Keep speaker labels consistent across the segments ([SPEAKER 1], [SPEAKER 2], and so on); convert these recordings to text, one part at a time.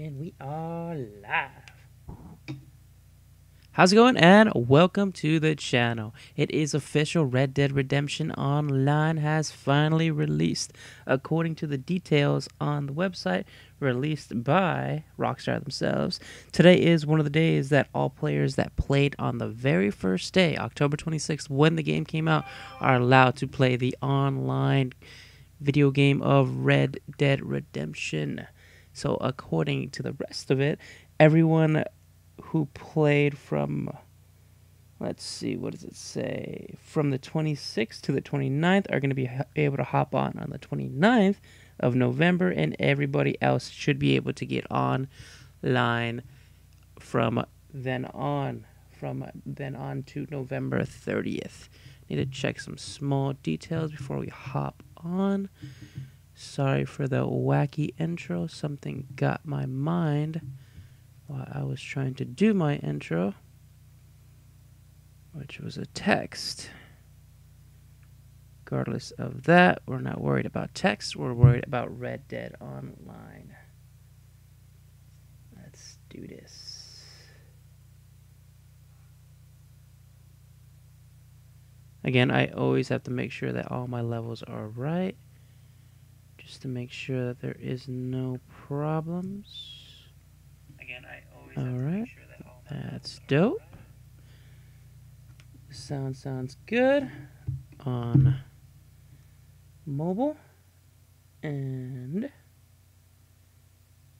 [SPEAKER 1] And we are live. How's it going? And welcome to the channel. It is official. Red Dead Redemption Online has finally released, according to the details on the website released by Rockstar themselves. Today is one of the days that all players that played on the very first day, October 26th, when the game came out, are allowed to play the online video game of Red Dead Redemption. So according to the rest of it, everyone who played from, let's see, what does it say? From the 26th to the 29th are going to be able to hop on the 29th of November, and everybody else should be able to get online from then on to November 30th. Need to check some small details before we hop on. Sorry for the wacky intro. Something got my mind while I was trying to do my intro, which was a text. Regardless of that, we're not worried about text. We're worried about Red Dead Online. Let's do this. Again, I always have to make sure that all my levels are right, just to make sure that there is no problems. Again, I always have to make sure that all my that's dope. The sound sounds good on mobile, and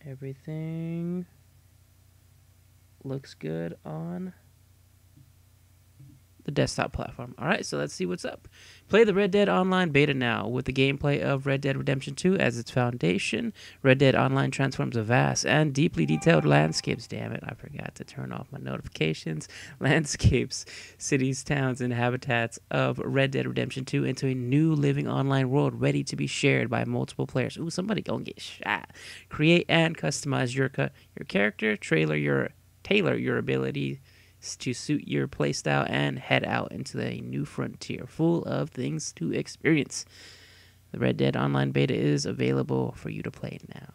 [SPEAKER 1] everything looks good on the desktop platform. Alright, so let's see what's up. Play the Red Dead Online beta now. With the gameplay of Red Dead Redemption 2 as its foundation, Red Dead Online transforms a vast and deeply detailed landscapes. Damn it, I forgot to turn off my notifications. Landscapes, cities, towns, and habitats of Red Dead Redemption 2 into a new living online world ready to be shared by multiple players. Ooh, somebody gonna get shot. Create and customize your character, tailor your ability to suit your playstyle, and head out into a new frontier full of things to experience. The Red Dead Online beta is available for you to play now.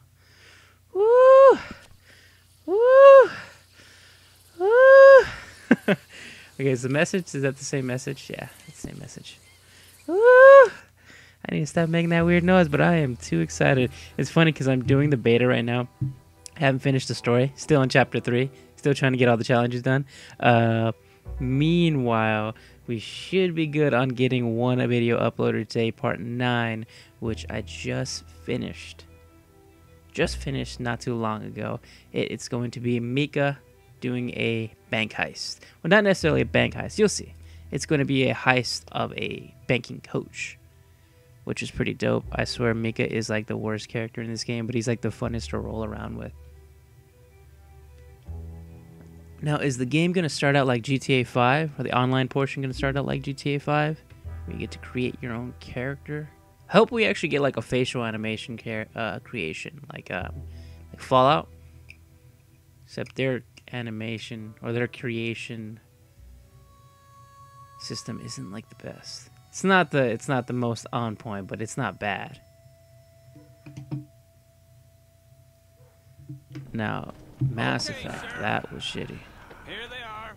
[SPEAKER 1] Woo! Woo! Woo! Okay, is the message, is that the same message? Yeah, it's the same message. Woo! I need to stop making that weird noise, but I am too excited. It's funny because I'm doing the beta right now. I haven't finished the story. Still in chapter 3. Still trying to get all the challenges done. Meanwhile, we should be good on getting one video uploaded today, part 9, which I just finished. Just finished not too long ago. It's going to be Mika doing a bank heist. Well, not necessarily a bank heist. You'll see. It's going to be a heist of a banking coach, which is pretty dope. I swear Mika is like the worst character in this game, but he's like the funnest to roll around with. Now, is the game going to start out like GTA 5? Or the online portion going to start out like GTA 5? Where you get to create your own character? I hope we actually get like a facial animation creation, like Fallout. Except their animation or their creation system isn't like the best. It's not the most on point, but it's not bad. Now, Mass Effect, that was shitty.
[SPEAKER 2] Here they are.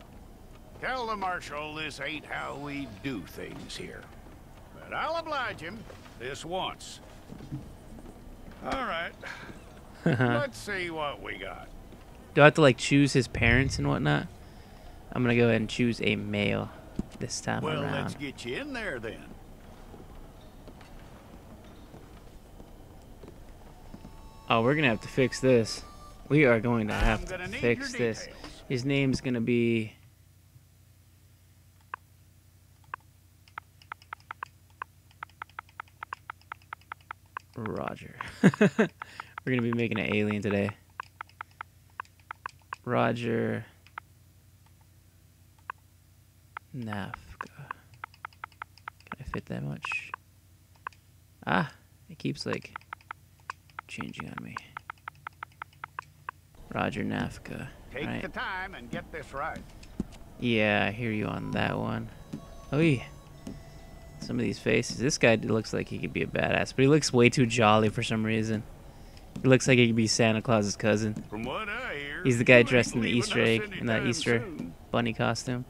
[SPEAKER 2] Tell the Marshal this ain't how we do things here. But I'll oblige him this once. All right. Let's see what we got.
[SPEAKER 1] Do I have to like choose his parents and whatnot? I'm gonna go ahead and choose a male this time around.
[SPEAKER 2] Well, let's get you in there then.
[SPEAKER 1] Oh, we're gonna have to fix this. We are going to have to fix this. His name's gonna be Roger. We're gonna be making an alien today. Roger Nafka. Can I fit that much? Ah, it keeps like changing on me. Roger Nafka.
[SPEAKER 2] Take the time and get this right.
[SPEAKER 1] Yeah, I hear you on that one. Oh yeah. Some of these faces. This guy looks like he could be a badass, but he looks way too jolly for some reason. He looks like he could be Santa Claus's cousin.
[SPEAKER 2] From what I hear,
[SPEAKER 1] He's the guy
[SPEAKER 2] you
[SPEAKER 1] dressed
[SPEAKER 2] ain't
[SPEAKER 1] in the
[SPEAKER 2] leaving
[SPEAKER 1] Easter
[SPEAKER 2] us
[SPEAKER 1] egg, in that
[SPEAKER 2] anytime
[SPEAKER 1] Easter
[SPEAKER 2] soon.
[SPEAKER 1] bunny costume.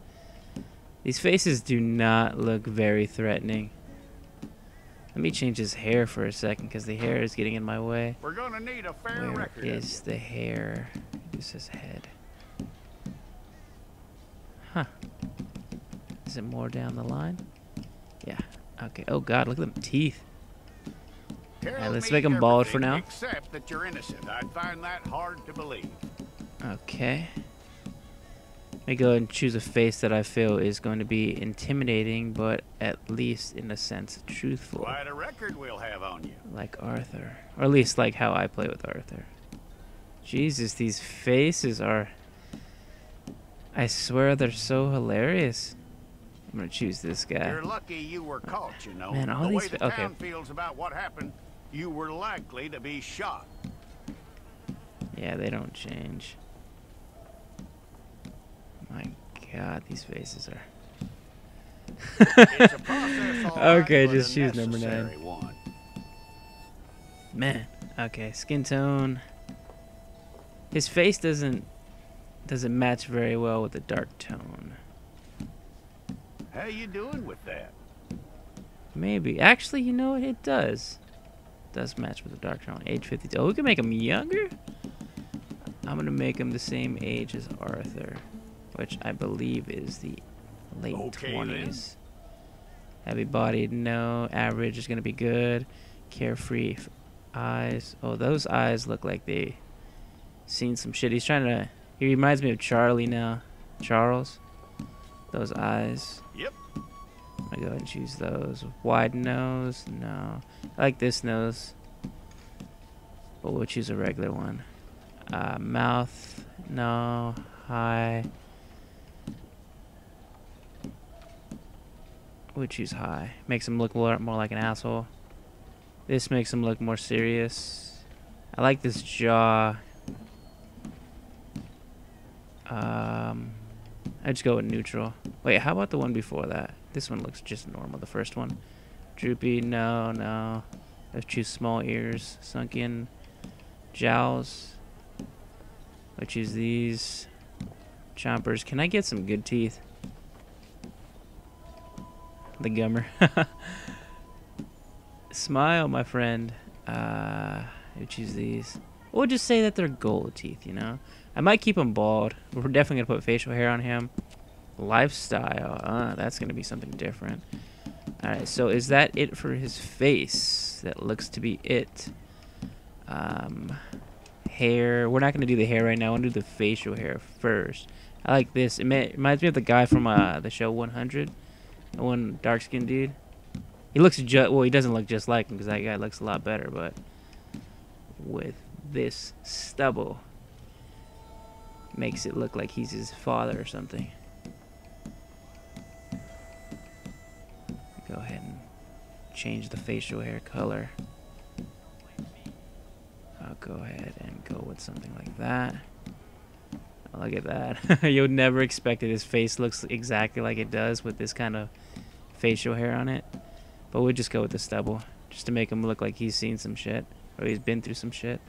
[SPEAKER 1] These faces do not look very threatening. Let me change his hair for a second, because the hair is getting in my way.
[SPEAKER 2] We're gonna need a fair
[SPEAKER 1] Where
[SPEAKER 2] record of
[SPEAKER 1] is the hair? This is head. Huh. Is it more down the line? Yeah. Okay. Oh god, look at them teeth.
[SPEAKER 2] you.
[SPEAKER 1] Alright,
[SPEAKER 2] Tell
[SPEAKER 1] let's
[SPEAKER 2] me
[SPEAKER 1] make him bald for
[SPEAKER 2] everything
[SPEAKER 1] now.
[SPEAKER 2] Except that you're innocent. I find that hard to believe.
[SPEAKER 1] Okay. Let me go ahead and choose a face that I feel is going to be intimidating, but at least in a sense truthful.
[SPEAKER 2] Quite a record we'll have on you.
[SPEAKER 1] Like Arthur. Or at least like how I play with Arthur. Jesus, these faces are... I swear they're so hilarious. I'm gonna choose this guy.
[SPEAKER 2] You're lucky you were caught, you know.
[SPEAKER 1] Man, all
[SPEAKER 2] the
[SPEAKER 1] these
[SPEAKER 2] way the
[SPEAKER 1] okay.
[SPEAKER 2] town feels about what happened, you were likely to be shot.
[SPEAKER 1] Yeah, they don't change. My god, these faces are...
[SPEAKER 2] It's a process, all right,
[SPEAKER 1] Okay,
[SPEAKER 2] but
[SPEAKER 1] just
[SPEAKER 2] a
[SPEAKER 1] choose number 9.
[SPEAKER 2] necessary one.
[SPEAKER 1] Man, okay, skin tone. His face doesn't match very well with the dark tone.
[SPEAKER 2] How you doing with that?
[SPEAKER 1] Maybe. Actually, you know what? It does. It does match with the dark tone. Age 52. Oh, we can make him younger? I'm going to make him the same age as Arthur, which I believe is the late
[SPEAKER 2] Okay,
[SPEAKER 1] 20s. Heavy bodied, no. Average is going to be good. Carefree eyes. Oh, those eyes look like they seen some shit. He's trying to... He reminds me of Charlie now. Charles. Those eyes.
[SPEAKER 2] Yep.
[SPEAKER 1] I'm gonna go ahead and choose those. Wide nose. No. I like this nose. But we'll choose a regular one. Mouth. No. High. We'll choose high. Makes him look more like an asshole. This makes him look more serious. I like this jaw. I'd just go with neutral. Wait, how about the one before that? This one looks just normal, the first one. Droopy, no. Let's choose small ears. Sunken. Jowls. Let's choose these. Chompers. Can I get some good teeth? The gummer. Smile, my friend. We choose these. We'll just say that they're gold teeth, you know? I might keep him bald. We're definitely going to put facial hair on him. Lifestyle. That's going to be something different. Alright, so is that it for his face? That looks to be it. Hair. We're not going to do the hair right now. I want to do the facial hair first. I like this. It reminds me of the guy from the show 100. The one dark-skinned dude. He looks well, he doesn't look just like him because that guy looks a lot better, but with this stubble makes it look like he's his father or something. Go ahead and change the facial hair color. I'll go ahead and go with something like that. Oh, look at that. You'll never expect it. His face looks exactly like it does with this kind of facial hair on it. But we'll just go with the stubble just to make him look like he's seen some shit or he's been through some shit.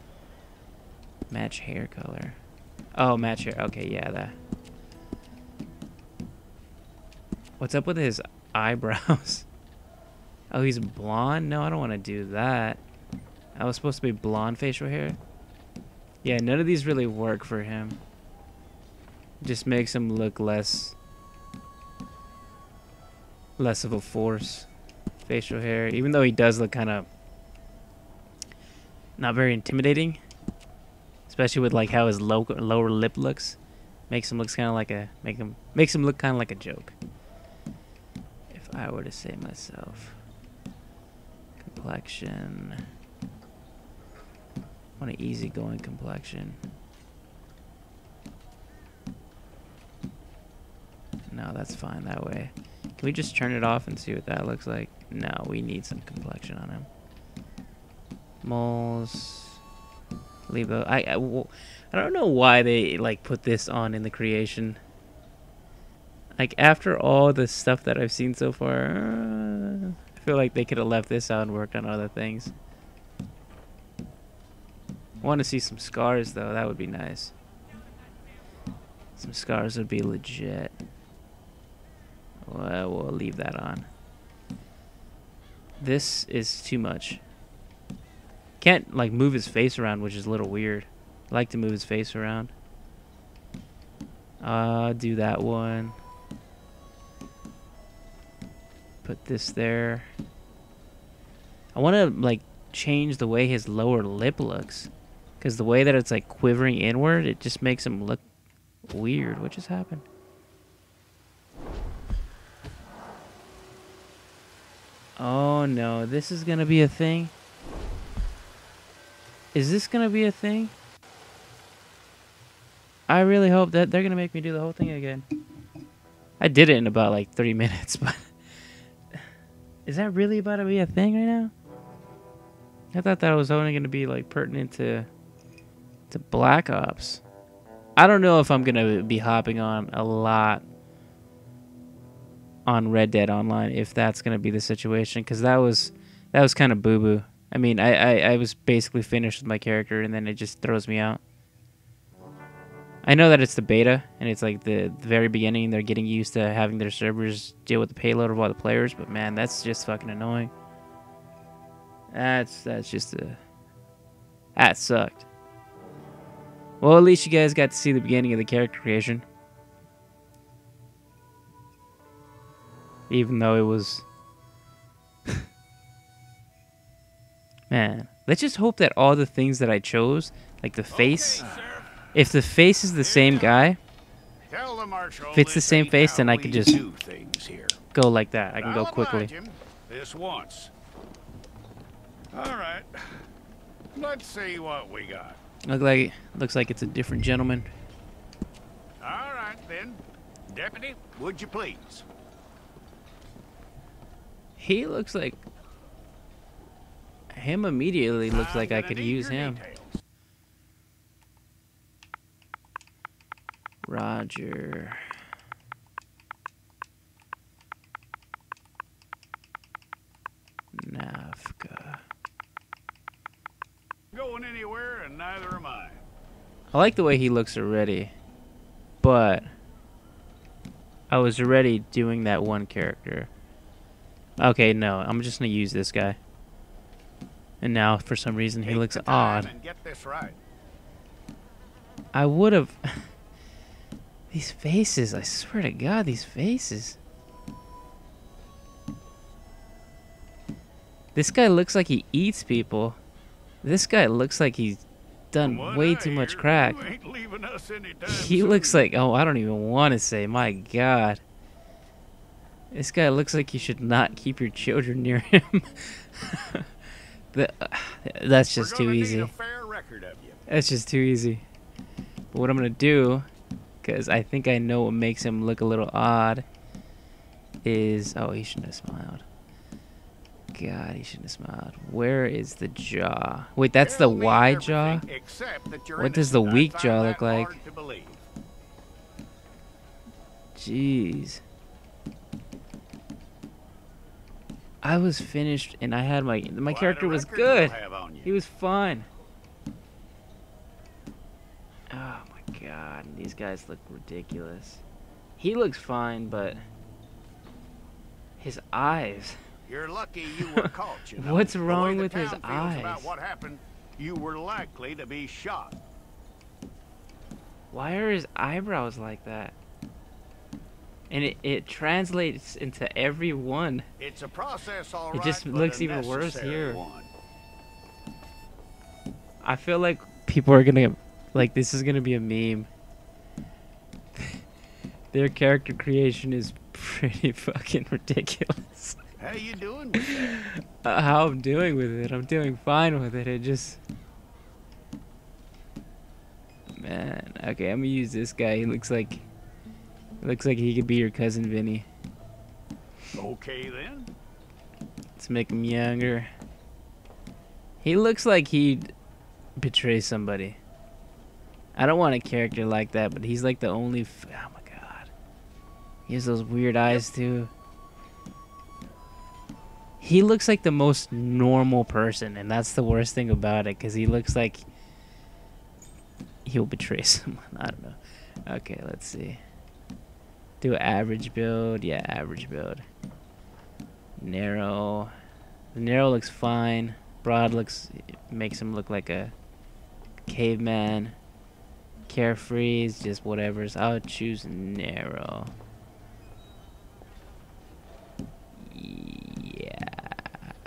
[SPEAKER 1] Match hair color. Oh, match hair. Okay, yeah, that. What's up with his eyebrows? Oh, he's blonde? No, I don't want to do that. I was supposed to be blonde facial hair. Yeah, none of these really work for him. Just makes him look less of a force. Facial hair, even though he does look kind of not very intimidating, especially with like how his lower lip looks. Makes him look kind of like a makes him look kind of like a joke. If I were to say myself, complexion. I want an easygoing complexion. No, that's fine that way. Can we just turn it off and see what that looks like? No, we need some complexion on him. Moles. Leave those. I don't know why they like put this on in the creation. Like after all the stuff that I've seen so far, I feel like they could have left this out and worked on other things. Want to see some scars though. That would be nice. Some scars would be legit. Well, we'll leave that on. This is too much. Can't like move his face around, which is a little weird. I like to move his face around. Do that one. Put this there. I want to like change the way his lower lip looks, because the way that it's like quivering inward, it just makes him look weird. What just happened? Oh no, this is gonna be a thing. Is this gonna be a thing? I really hope that they're gonna make me do the whole thing again. I did it in about like 3 minutes, but is that really about to be a thing right now? I thought that was only gonna be like pertinent to Black Ops. I don't know if I'm gonna be hopping on a lot on Red Dead Online if that's gonna be the situation, because that was kind of boo boo. I mean, I was basically finished with my character and then it just throws me out. I know that it's the beta and it's like the very beginning. They're getting used to having their servers deal with the payload of all the players, but man, that's just fucking annoying. That sucked. Well, at least you guys got to see the beginning of the character creation. Even though it was... Man, let's just hope that all the things that I chose, like the face... If the face is the same guy, if it's the same face, then I can just go like that. I can go quickly.
[SPEAKER 2] This once. All right. Let's see what we got.
[SPEAKER 1] Looks like it's a different gentleman.
[SPEAKER 2] All right then, Deputy, would you please?
[SPEAKER 1] He looks like him immediately. Looks like I could use him.
[SPEAKER 2] Details.
[SPEAKER 1] Roger. Nafka.
[SPEAKER 2] Going anywhere, and neither am I.
[SPEAKER 1] I like the way he looks already, but I was already doing that one character. Okay, no, I'm just gonna use this guy. And now, for some reason, he looks odd.
[SPEAKER 2] And get this right.
[SPEAKER 1] I would have... These faces, I swear to God, these faces. This guy looks like he eats people. This guy looks like he's done way too much crack. He looks like, oh, I don't even want to say, my God. This guy looks like you should not keep your children near him. That's just too easy. That's just too easy. But what I'm going to do, because I think I know what makes him look a little odd, is... Oh, he shouldn't have smiled. God, he shouldn't have smiled. Where is the jaw? Wait, that's the wide jaw? What does the weak jaw look like? Jeez. I was finished and I had my character was good. He was fun. Oh my God, these guys look ridiculous. He looks fine, but his eyes.
[SPEAKER 2] You're lucky you were caught, you know.
[SPEAKER 1] What's wrong with his eyes?
[SPEAKER 2] About what happened, you were likely to be shot.
[SPEAKER 1] Why are his eyebrows like that? And it translates into every one.
[SPEAKER 2] It's a process, all right.
[SPEAKER 1] It just looks even worse here. I feel like people are gonna, like, this is gonna be a meme. Their character creation is pretty fucking ridiculous.
[SPEAKER 2] How you doing with that?
[SPEAKER 1] How I'm doing with it? I'm doing fine with it. It just... Man, okay, I'm gonna use this guy. He looks like he could be your cousin Vinny.
[SPEAKER 2] Okay then.
[SPEAKER 1] Let's make him younger. He looks like he'd betray somebody. I don't want a character like that, but he's like the only... Oh my God. He has those weird eyes too. He looks like the most normal person, and that's the worst thing about it, because he looks like he'll betray someone. I don't know. Okay, let's see. Do average build. Yeah, average build. Narrow. The narrow looks fine. Broad makes him look like a caveman. Carefree is just whatever. So I'll choose narrow.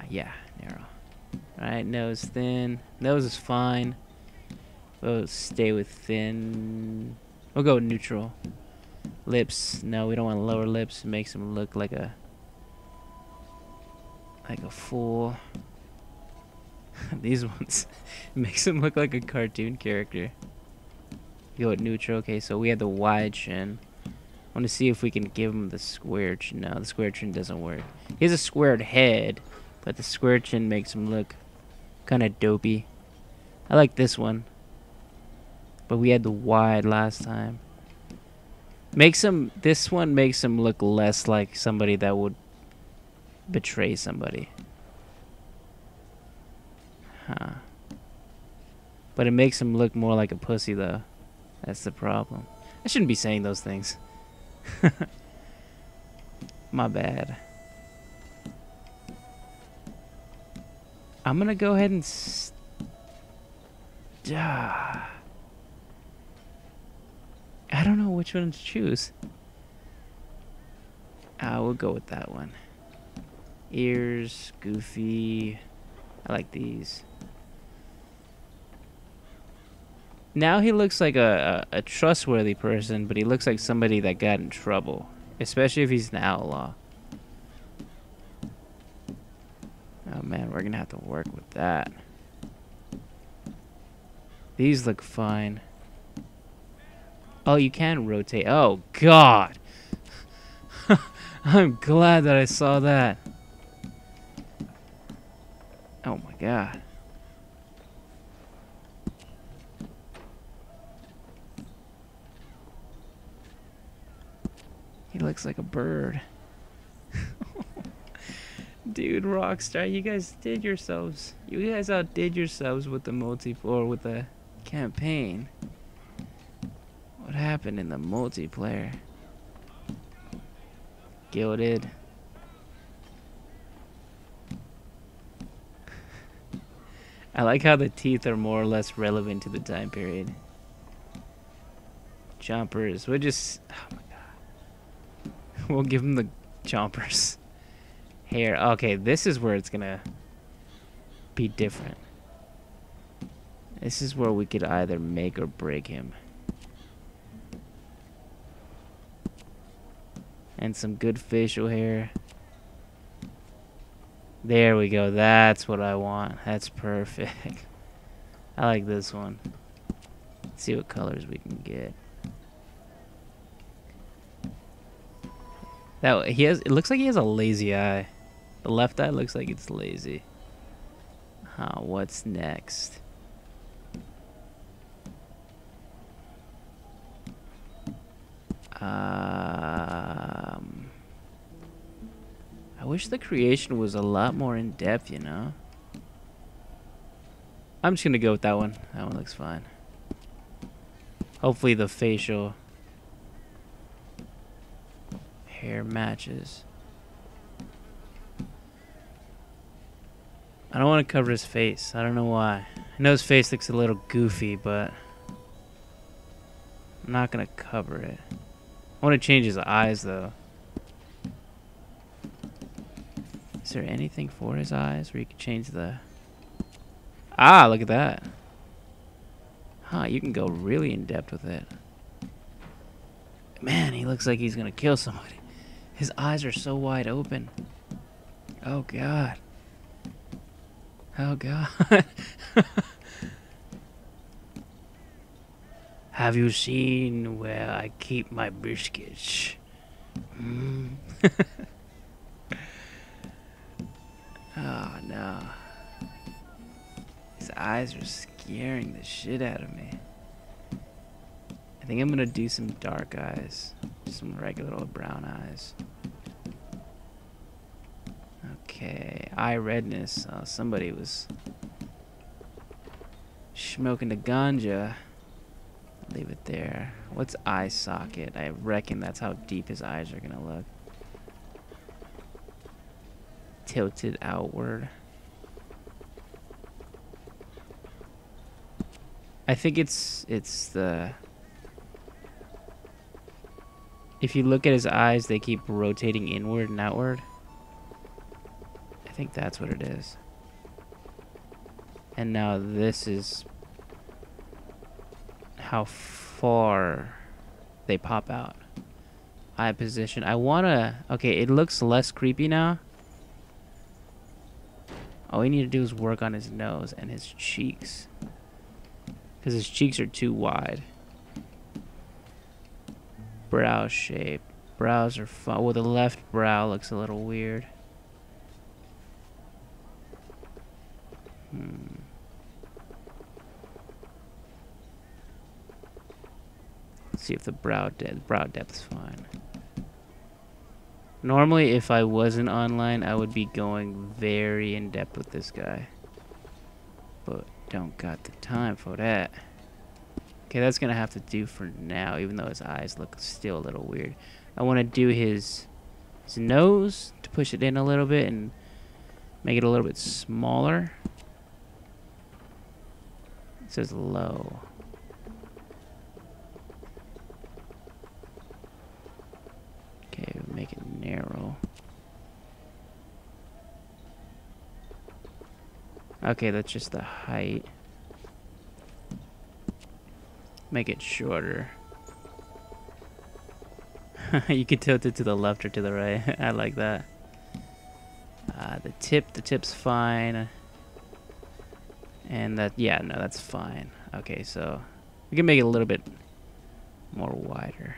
[SPEAKER 1] Yeah, narrow. Alright, nose thin. Nose is fine. We'll stay with thin. We'll go neutral. Lips, no, we don't want lower lips. It makes him look like a fool. These ones makes him look like a cartoon character. Go with neutral. Okay, so we had the wide chin. I want to see if we can give him the square chin. No, the square chin doesn't work. He has a squared head, but the square chin makes him look kind of dopey. I like this one, but we had the wide last time. This one makes him look less like somebody that would betray somebody. Huh. But it makes him look more like a pussy, though. That's the problem. I shouldn't be saying those things. My bad. I'm gonna go ahead and I don't know which one to choose. We'll go with that one. Ears, goofy. I like these. Now he looks like a trustworthy person, but he looks like somebody that got in trouble. Especially if he's an outlaw. Oh man, we're gonna have to work with that. These look fine. Oh, you can rotate. Oh, God. I'm glad that I saw that. Oh, my God. He looks like a bird. Dude, Rockstar, you guys did yourselves. You guys outdid yourselves with the with the campaign. What happened in the multiplayer? Gilded. I like how the teeth are more or less relevant to the time period. Chompers. We'll just... Oh my god. We'll give him the chompers. Hair. Okay, this is where it's gonna be different. This is where we could either make or break him. And some good facial hair. There we go. That's what I want. That's perfect. I like this one. Let's see what colors we can get. That it looks like he has a lazy eye. The left eye looks like it's lazy. What's next? I wish the creation was a lot more in depth, you know? I'm just gonna go with that one. That one looks fine. Hopefully the facial hair matches. I don't want to cover his face. I don't know why. I know his face looks a little goofy, but I'm not gonna cover it. I want to change his eyes, though. Is there anything for his eyes where you can change the... Ah, look at that. Huh, you can go really in depth with it. Man, he looks like he's gonna kill somebody. His eyes are so wide open. Oh, God. Oh, God. Have you seen where I keep my biscuits? Mm. Oh, no. His eyes are scaring the shit out of me. I think I'm gonna do some dark eyes. Some regular old brown eyes. Okay, eye redness. Oh, somebody was smoking the ganja. Leave it there. What's eye socket? I reckon that's how deep his eyes are gonna look. Tilted outward. I think it's the... If you look at his eyes, they keep rotating inward and outward. I think that's what it is. And now this is how far they pop out. Eye position. I wanna... Okay, it looks less creepy now. All we need to do is work on his nose and his cheeks. Because his cheeks are too wide. Brow shape. Brows are fun. Well, the left brow looks a little weird. Let's see if the brow depth's fine. Normally, if I wasn't online, I would be going very in depth with this guy. But don't got the time for that. Okay, that's gonna have to do for now, even though his eyes look still a little weird. I want to do his nose to push it in a little bit and make it a little bit smaller. It says low. Okay, make it narrow. Okay, that's just the height. Make it shorter. You can tilt it to the left or to the right. I like that. The tip's fine. And that, yeah, no, that's fine. Okay, so we can make it a little bit more wider.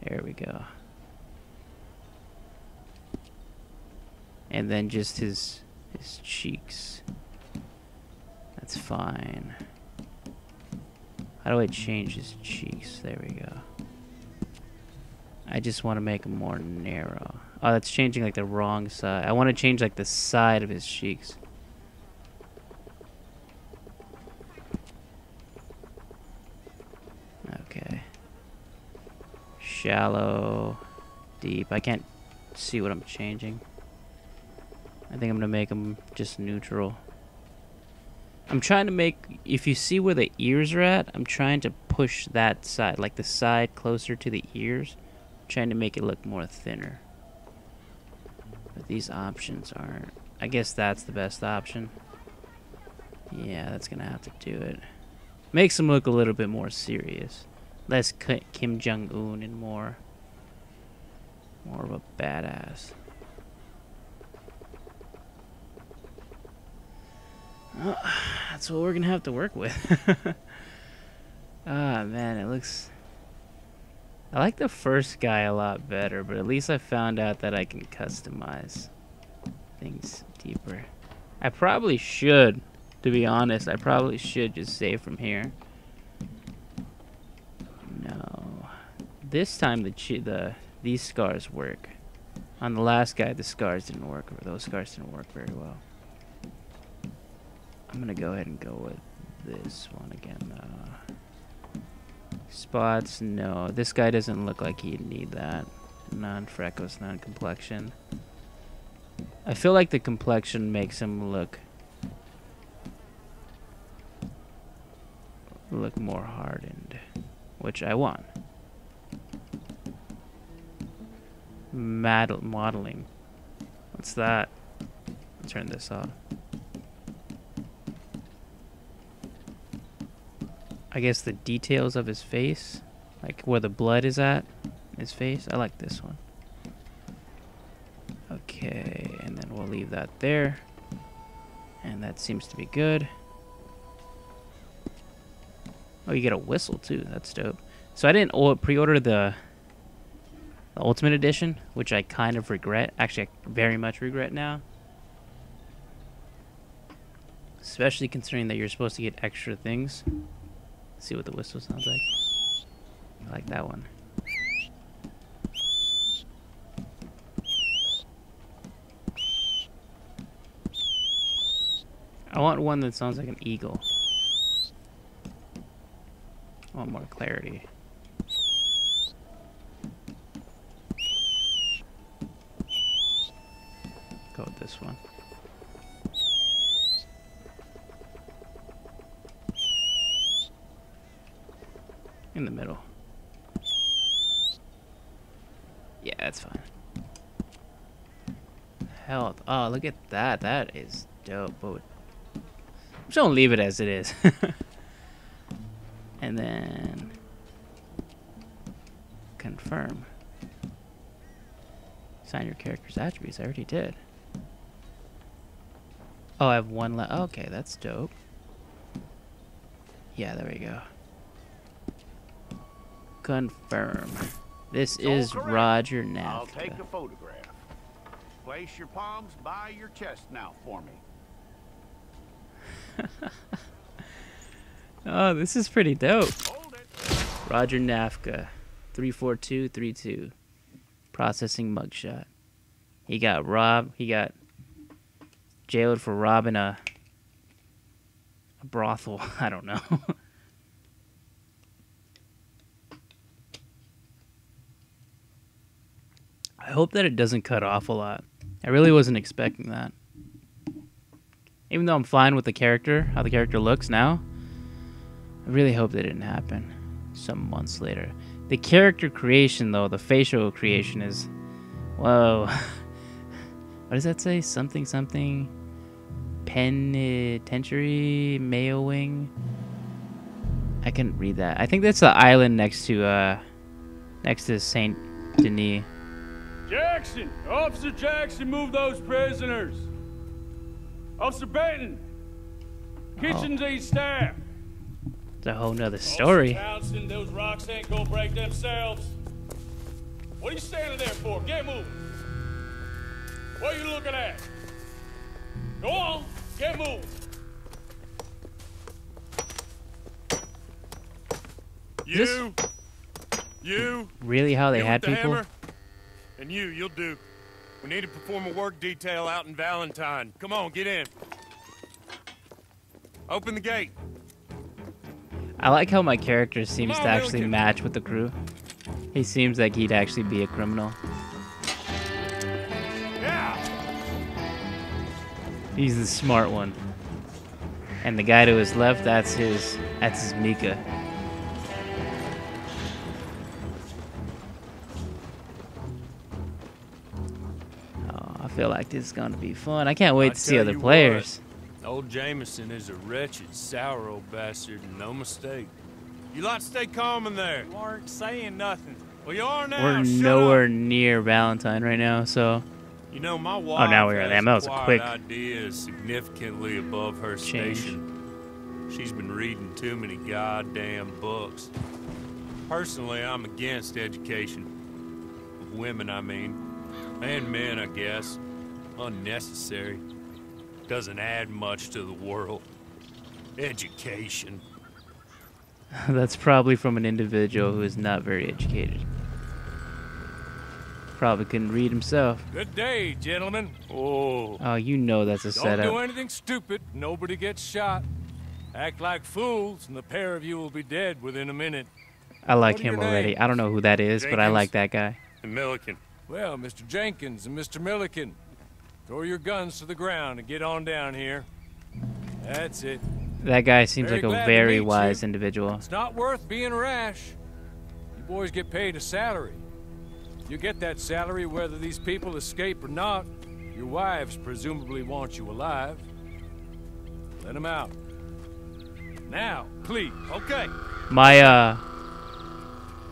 [SPEAKER 1] There we go. And then just his cheeks. That's fine. How do I change his cheeks? There we go. I just want to make them more narrow. Oh, that's changing like the wrong side. I want to change like the side of his cheeks. Okay. Shallow, deep. I can't see what I'm changing. I think I'm gonna make them just neutral. I'm trying to make, if you see where the ears are at, I'm trying to push that side, like the side closer to the ears. I'm trying to make it look more thinner. But these options aren't. I guess that's the best option. Yeah, that's gonna have to do it. Makes him look a little bit more serious. Less Kim Jong-un and more of a badass. That's what we're gonna have to work with. Ah, man, it looks... I like the first guy a lot better, but at least I found out that I can customize things deeper. I probably should, to be honest, I probably should just save from here. No. This time these scars work. On the last guy, the scars didn't work, or those scars didn't work very well. I'm gonna go ahead and go with this one again. Spots, no. This guy doesn't look like he'd need that. Non-freckles, non-complexion. I feel like the complexion makes him look more hardened, which I want. Modeling. What's that? I'll turn this off. I guess the details of his face, like where the blood is at, his face. I like this one. Okay, and then we'll leave that there. And that seems to be good. Oh, you get a whistle too. That's dope. So I didn't pre-order the Ultimate Edition, which I kind of regret. Actually, I very much regret now. Especially considering that you're supposed to get extra things. Let's see what the whistle sounds like. I like that one. I want one that sounds like an eagle. I want more clarity. Go with this one. In the middle. Yeah, that's fine. Health. Oh, look at that. That is dope. But I'm just gonna leave it as it is. And then confirm. Sign your character's attributes. I already did. Oh, I have one left. Okay, that's dope. Yeah, there we go. Confirm. This is
[SPEAKER 2] correct.
[SPEAKER 1] Roger Nafka.
[SPEAKER 2] I'll take a photograph. Place your palms by your chest now for me.
[SPEAKER 1] Oh, this is pretty dope.
[SPEAKER 2] Hold it.
[SPEAKER 1] Roger Nafka, 34232. Processing mugshot. He got robbed. He got jailed for robbing a brothel. I don't know. I hope that it doesn't cut off a lot. I really wasn't expecting that. Even though I'm fine with the character, how the character looks now, I really hope that didn't happen some months later. The character creation, though, the facial creation is... Whoa. What does that say? Something, something... Penitentiary, Mayo Wing. I couldn't read that. I think that's the island next to Saint Denis.
[SPEAKER 3] Jackson! Officer Jackson, move those prisoners! Officer Benton! Kitchens aid staff!
[SPEAKER 1] It's a whole nother story.
[SPEAKER 3] Officer Townsend, those rocks ain't gonna break themselves. What are you standing there for? Get moving! What are you looking at? Go on, get moving!
[SPEAKER 4] You!
[SPEAKER 1] Really how they
[SPEAKER 4] You
[SPEAKER 1] had
[SPEAKER 4] with the
[SPEAKER 1] people?
[SPEAKER 4] hammer? And you'll do. We need to perform a work detail out in Valentine. Come on, get in. Open the gate.
[SPEAKER 1] I like how my character seems
[SPEAKER 4] Come
[SPEAKER 1] to
[SPEAKER 4] on,
[SPEAKER 1] actually
[SPEAKER 4] Milliken.
[SPEAKER 1] match with the crew. He seems like he'd actually be a criminal.
[SPEAKER 4] Yeah!
[SPEAKER 1] He's the smart one. And the guy to his left, that's his Mika. Oh, I feel like this is gonna be fun. I can't wait
[SPEAKER 4] I'll
[SPEAKER 1] to see
[SPEAKER 4] tell
[SPEAKER 1] other
[SPEAKER 4] you
[SPEAKER 1] players.
[SPEAKER 4] Old Jameson is a wretched, sour old bastard, and no mistake. You lot stay calm in there.
[SPEAKER 3] You aren't saying nothing.
[SPEAKER 4] Well, you are now.
[SPEAKER 1] We're
[SPEAKER 4] Shut
[SPEAKER 1] nowhere
[SPEAKER 4] up.
[SPEAKER 1] near Valentine right now, so
[SPEAKER 4] You know, my wife
[SPEAKER 1] now we are.
[SPEAKER 4] has
[SPEAKER 1] Damn, that was
[SPEAKER 4] acquired
[SPEAKER 1] quick.
[SPEAKER 4] ideas significantly above her
[SPEAKER 1] Change.
[SPEAKER 4] station. She's been reading too many goddamn books. Personally, I'm against education. Of women, I mean. And men, I guess. Unnecessary. Doesn't add much to the world. Education.
[SPEAKER 1] that's probably from an individual who is not very educated. Probably couldn't read himself.
[SPEAKER 3] Good day, gentlemen.
[SPEAKER 4] Oh,
[SPEAKER 1] Oh, you know that's a
[SPEAKER 3] Don't
[SPEAKER 1] setup.
[SPEAKER 3] do anything stupid. Nobody gets shot. Act like fools, and the pair of you will be dead within a minute.
[SPEAKER 1] I like
[SPEAKER 3] What are
[SPEAKER 1] him
[SPEAKER 3] your
[SPEAKER 1] already.
[SPEAKER 3] names?
[SPEAKER 1] I don't know who that is, but I
[SPEAKER 4] Jenkins.
[SPEAKER 1] like that guy.
[SPEAKER 4] and Milliken.
[SPEAKER 3] Well, Mr. Jenkins and Mr. Milliken, throw your guns to the ground and get on down here. That's it.
[SPEAKER 1] That guy seems
[SPEAKER 3] Very
[SPEAKER 1] like a
[SPEAKER 3] glad to
[SPEAKER 1] very
[SPEAKER 3] meet
[SPEAKER 1] wise
[SPEAKER 3] you.
[SPEAKER 1] individual.
[SPEAKER 3] It's not worth being rash. You boys get paid a salary. You get that salary whether these people escape or not. Your wives presumably want you alive. Let them out. Now, please.
[SPEAKER 4] Okay.
[SPEAKER 1] My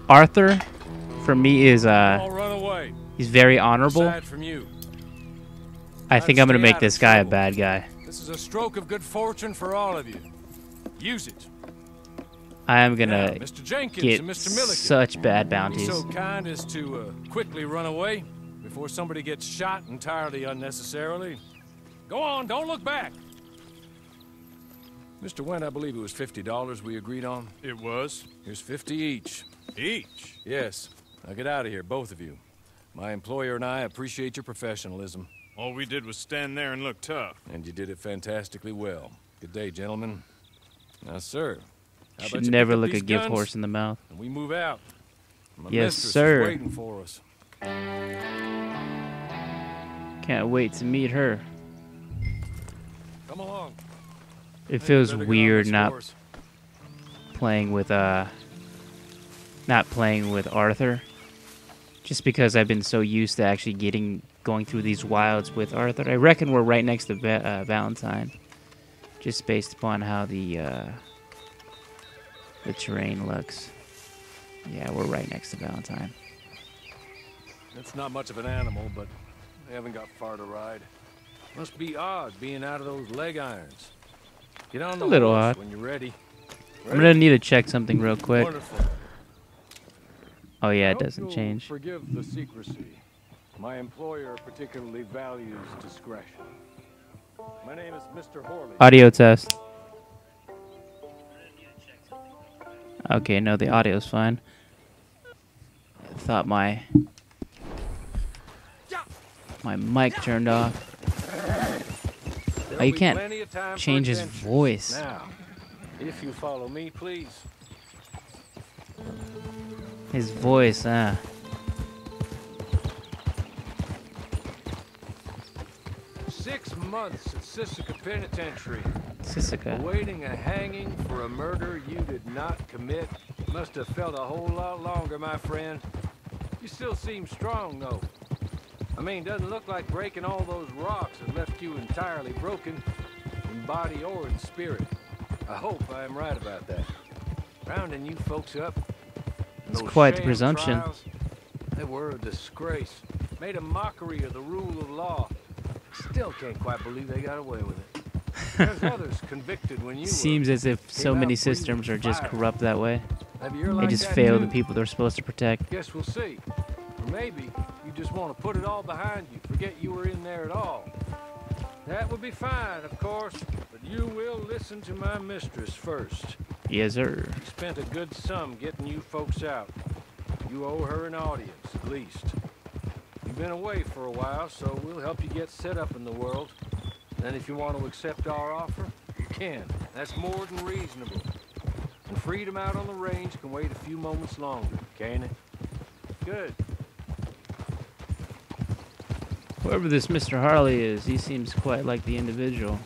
[SPEAKER 1] Arthur, for me, is
[SPEAKER 3] All run away.
[SPEAKER 1] he's very honorable.
[SPEAKER 3] Aside from you.
[SPEAKER 1] I think I'm gonna
[SPEAKER 3] stay
[SPEAKER 1] make
[SPEAKER 3] out
[SPEAKER 1] this
[SPEAKER 3] of
[SPEAKER 1] guy a
[SPEAKER 3] trouble.
[SPEAKER 1] bad guy.
[SPEAKER 3] This is a stroke of good fortune for all of you. Use it.
[SPEAKER 1] I am
[SPEAKER 3] Now,
[SPEAKER 1] gonna
[SPEAKER 3] Mr. Jenkins
[SPEAKER 1] get
[SPEAKER 3] and Mr. Milliken.
[SPEAKER 1] such bad
[SPEAKER 3] Be
[SPEAKER 1] bounties.
[SPEAKER 3] so kind as to quickly run away before somebody gets shot entirely unnecessarily. Go on, don't look back. Mr. Wendt, I believe it was $50 we agreed on.
[SPEAKER 4] It was.
[SPEAKER 3] Here's 50 each.
[SPEAKER 4] Each.
[SPEAKER 3] Yes. Now get out of here, both of you. My employer and I appreciate your professionalism,
[SPEAKER 4] All we did was stand there and look tough.
[SPEAKER 3] and you did it fantastically well. Good day, gentlemen. Now, sir, How
[SPEAKER 1] Should
[SPEAKER 3] about you
[SPEAKER 1] never
[SPEAKER 3] pick up
[SPEAKER 1] look a
[SPEAKER 3] these
[SPEAKER 1] gift
[SPEAKER 3] guns,
[SPEAKER 1] horse in the mouth.
[SPEAKER 3] and we move out. My
[SPEAKER 1] Yes,
[SPEAKER 3] mistress
[SPEAKER 1] sir.
[SPEAKER 3] is waiting for us.
[SPEAKER 1] Can't wait to meet her.
[SPEAKER 3] Come along.
[SPEAKER 1] It
[SPEAKER 3] Hey,
[SPEAKER 1] feels
[SPEAKER 3] better get on
[SPEAKER 1] weird
[SPEAKER 3] this
[SPEAKER 1] not
[SPEAKER 3] horse.
[SPEAKER 1] playing with Arthur. Just because I've been so used to actually going through these wilds with Arthur. I reckon we're right next to Valentine. Just based upon how the terrain looks. Yeah, we're right next to Valentine.
[SPEAKER 3] It's not much of an animal, but they haven't got far to ride. Must be odd being out of those leg irons. Get on the
[SPEAKER 1] A little
[SPEAKER 3] horse
[SPEAKER 1] odd.
[SPEAKER 3] when you're ready.
[SPEAKER 1] I'm gonna need to check something real quick.
[SPEAKER 3] Wonderful.
[SPEAKER 1] Oh yeah,
[SPEAKER 3] I
[SPEAKER 1] it
[SPEAKER 3] hope
[SPEAKER 1] doesn't
[SPEAKER 3] you'll
[SPEAKER 1] change.
[SPEAKER 3] Forgive the secrecy. My employer particularly values discretion. My name is Mr. Horley.
[SPEAKER 1] Audio test. Okay, no, the audio's fine. I thought my mic turned off.
[SPEAKER 3] There'll
[SPEAKER 1] Oh, you
[SPEAKER 3] be
[SPEAKER 1] can't
[SPEAKER 3] plenty of time for
[SPEAKER 1] change his
[SPEAKER 3] adventures.
[SPEAKER 1] voice.
[SPEAKER 3] Now, if you follow me, please.
[SPEAKER 1] His voice,
[SPEAKER 3] 6 months at Sisika Penitentiary,
[SPEAKER 1] Sisika.
[SPEAKER 3] awaiting a hanging for a murder you did not commit. Must have felt a whole lot longer, my friend. You still seem strong, though. I mean, doesn't look like breaking all those rocks has left you entirely broken, in body or in spirit. I hope I am right about that. Rounding you folks up.
[SPEAKER 1] It's
[SPEAKER 3] those
[SPEAKER 1] quite the
[SPEAKER 3] sham
[SPEAKER 1] presumption.
[SPEAKER 3] trials, they were a disgrace. Made a mockery of the rule of law. Still can't quite believe they got away with it. There's others convicted when you
[SPEAKER 1] Seems
[SPEAKER 3] were.
[SPEAKER 1] as if so
[SPEAKER 3] Came
[SPEAKER 1] many
[SPEAKER 3] out breathing
[SPEAKER 1] systems are just
[SPEAKER 3] fire.
[SPEAKER 1] corrupt that way.
[SPEAKER 3] Maybe you're
[SPEAKER 1] They
[SPEAKER 3] like
[SPEAKER 1] just
[SPEAKER 3] that
[SPEAKER 1] fail
[SPEAKER 3] too.
[SPEAKER 1] the people they're supposed to protect.
[SPEAKER 3] Guess we'll see. Or maybe you just want to put it all behind you, forget you were in there at all. That would be fine, of course, but you will listen to my mistress first.
[SPEAKER 1] Yes, sir.
[SPEAKER 3] She spent a good sum getting you folks out. You owe her an audience, at least. You've been away for a while, so we'll help you get set up in the world. And if you want to accept our offer, you can. That's more than reasonable. And freedom out on the range can wait a few moments longer, can't it? Good.
[SPEAKER 1] Whoever this Mr. Harley is, he seems quite like the individual.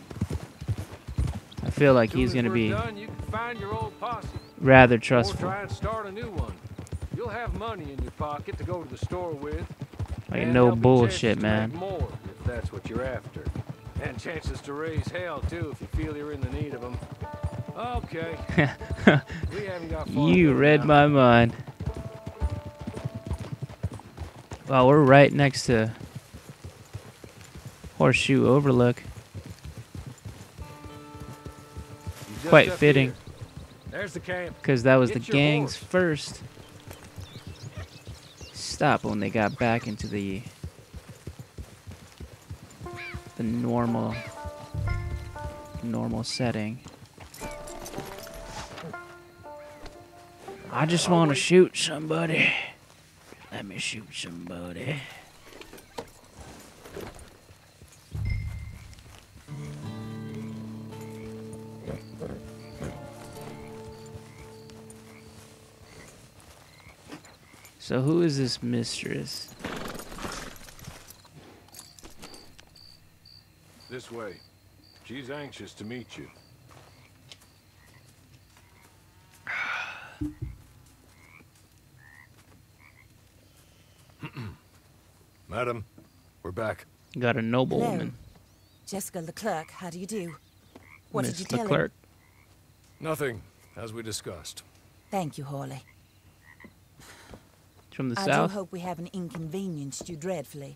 [SPEAKER 1] I feel like he's
[SPEAKER 3] Soon as
[SPEAKER 1] gonna
[SPEAKER 3] we're
[SPEAKER 1] be
[SPEAKER 3] done, you can find your old posse.
[SPEAKER 1] rather
[SPEAKER 3] Or
[SPEAKER 1] trustful.
[SPEAKER 3] try and start a new one. You'll have money in your pocket to go to the store with.
[SPEAKER 1] Like
[SPEAKER 3] and
[SPEAKER 1] no
[SPEAKER 3] there'll be
[SPEAKER 1] bullshit,
[SPEAKER 3] chances to
[SPEAKER 1] man.
[SPEAKER 3] make more, if that's what you're after. And chances to raise hell, too, if you feel you're in the need of them. Okay. We haven't got far to
[SPEAKER 1] You
[SPEAKER 3] go
[SPEAKER 1] read
[SPEAKER 3] now.
[SPEAKER 1] my mind. Well, we're right next to Horseshoe Overlook.
[SPEAKER 3] You just
[SPEAKER 1] Quite
[SPEAKER 3] up
[SPEAKER 1] fitting.
[SPEAKER 3] here. There's the camp.
[SPEAKER 1] Because that was the
[SPEAKER 3] Get your
[SPEAKER 1] gang's
[SPEAKER 3] horse.
[SPEAKER 1] first stop when they got back into the normal setting. I just want to shoot somebody. Let me shoot somebody. So who is this mistress?
[SPEAKER 3] This way. She's anxious to meet you. Madam, we're back.
[SPEAKER 1] Got a noblewoman.
[SPEAKER 5] Jessica Leclerc, how do you do? What did
[SPEAKER 1] Miss
[SPEAKER 5] you tell him?
[SPEAKER 1] Leclerc.
[SPEAKER 3] Nothing, as we discussed.
[SPEAKER 5] Thank you, Hawley.
[SPEAKER 1] From the
[SPEAKER 5] I
[SPEAKER 1] south.
[SPEAKER 5] do hope we haven't inconvenienced you dreadfully.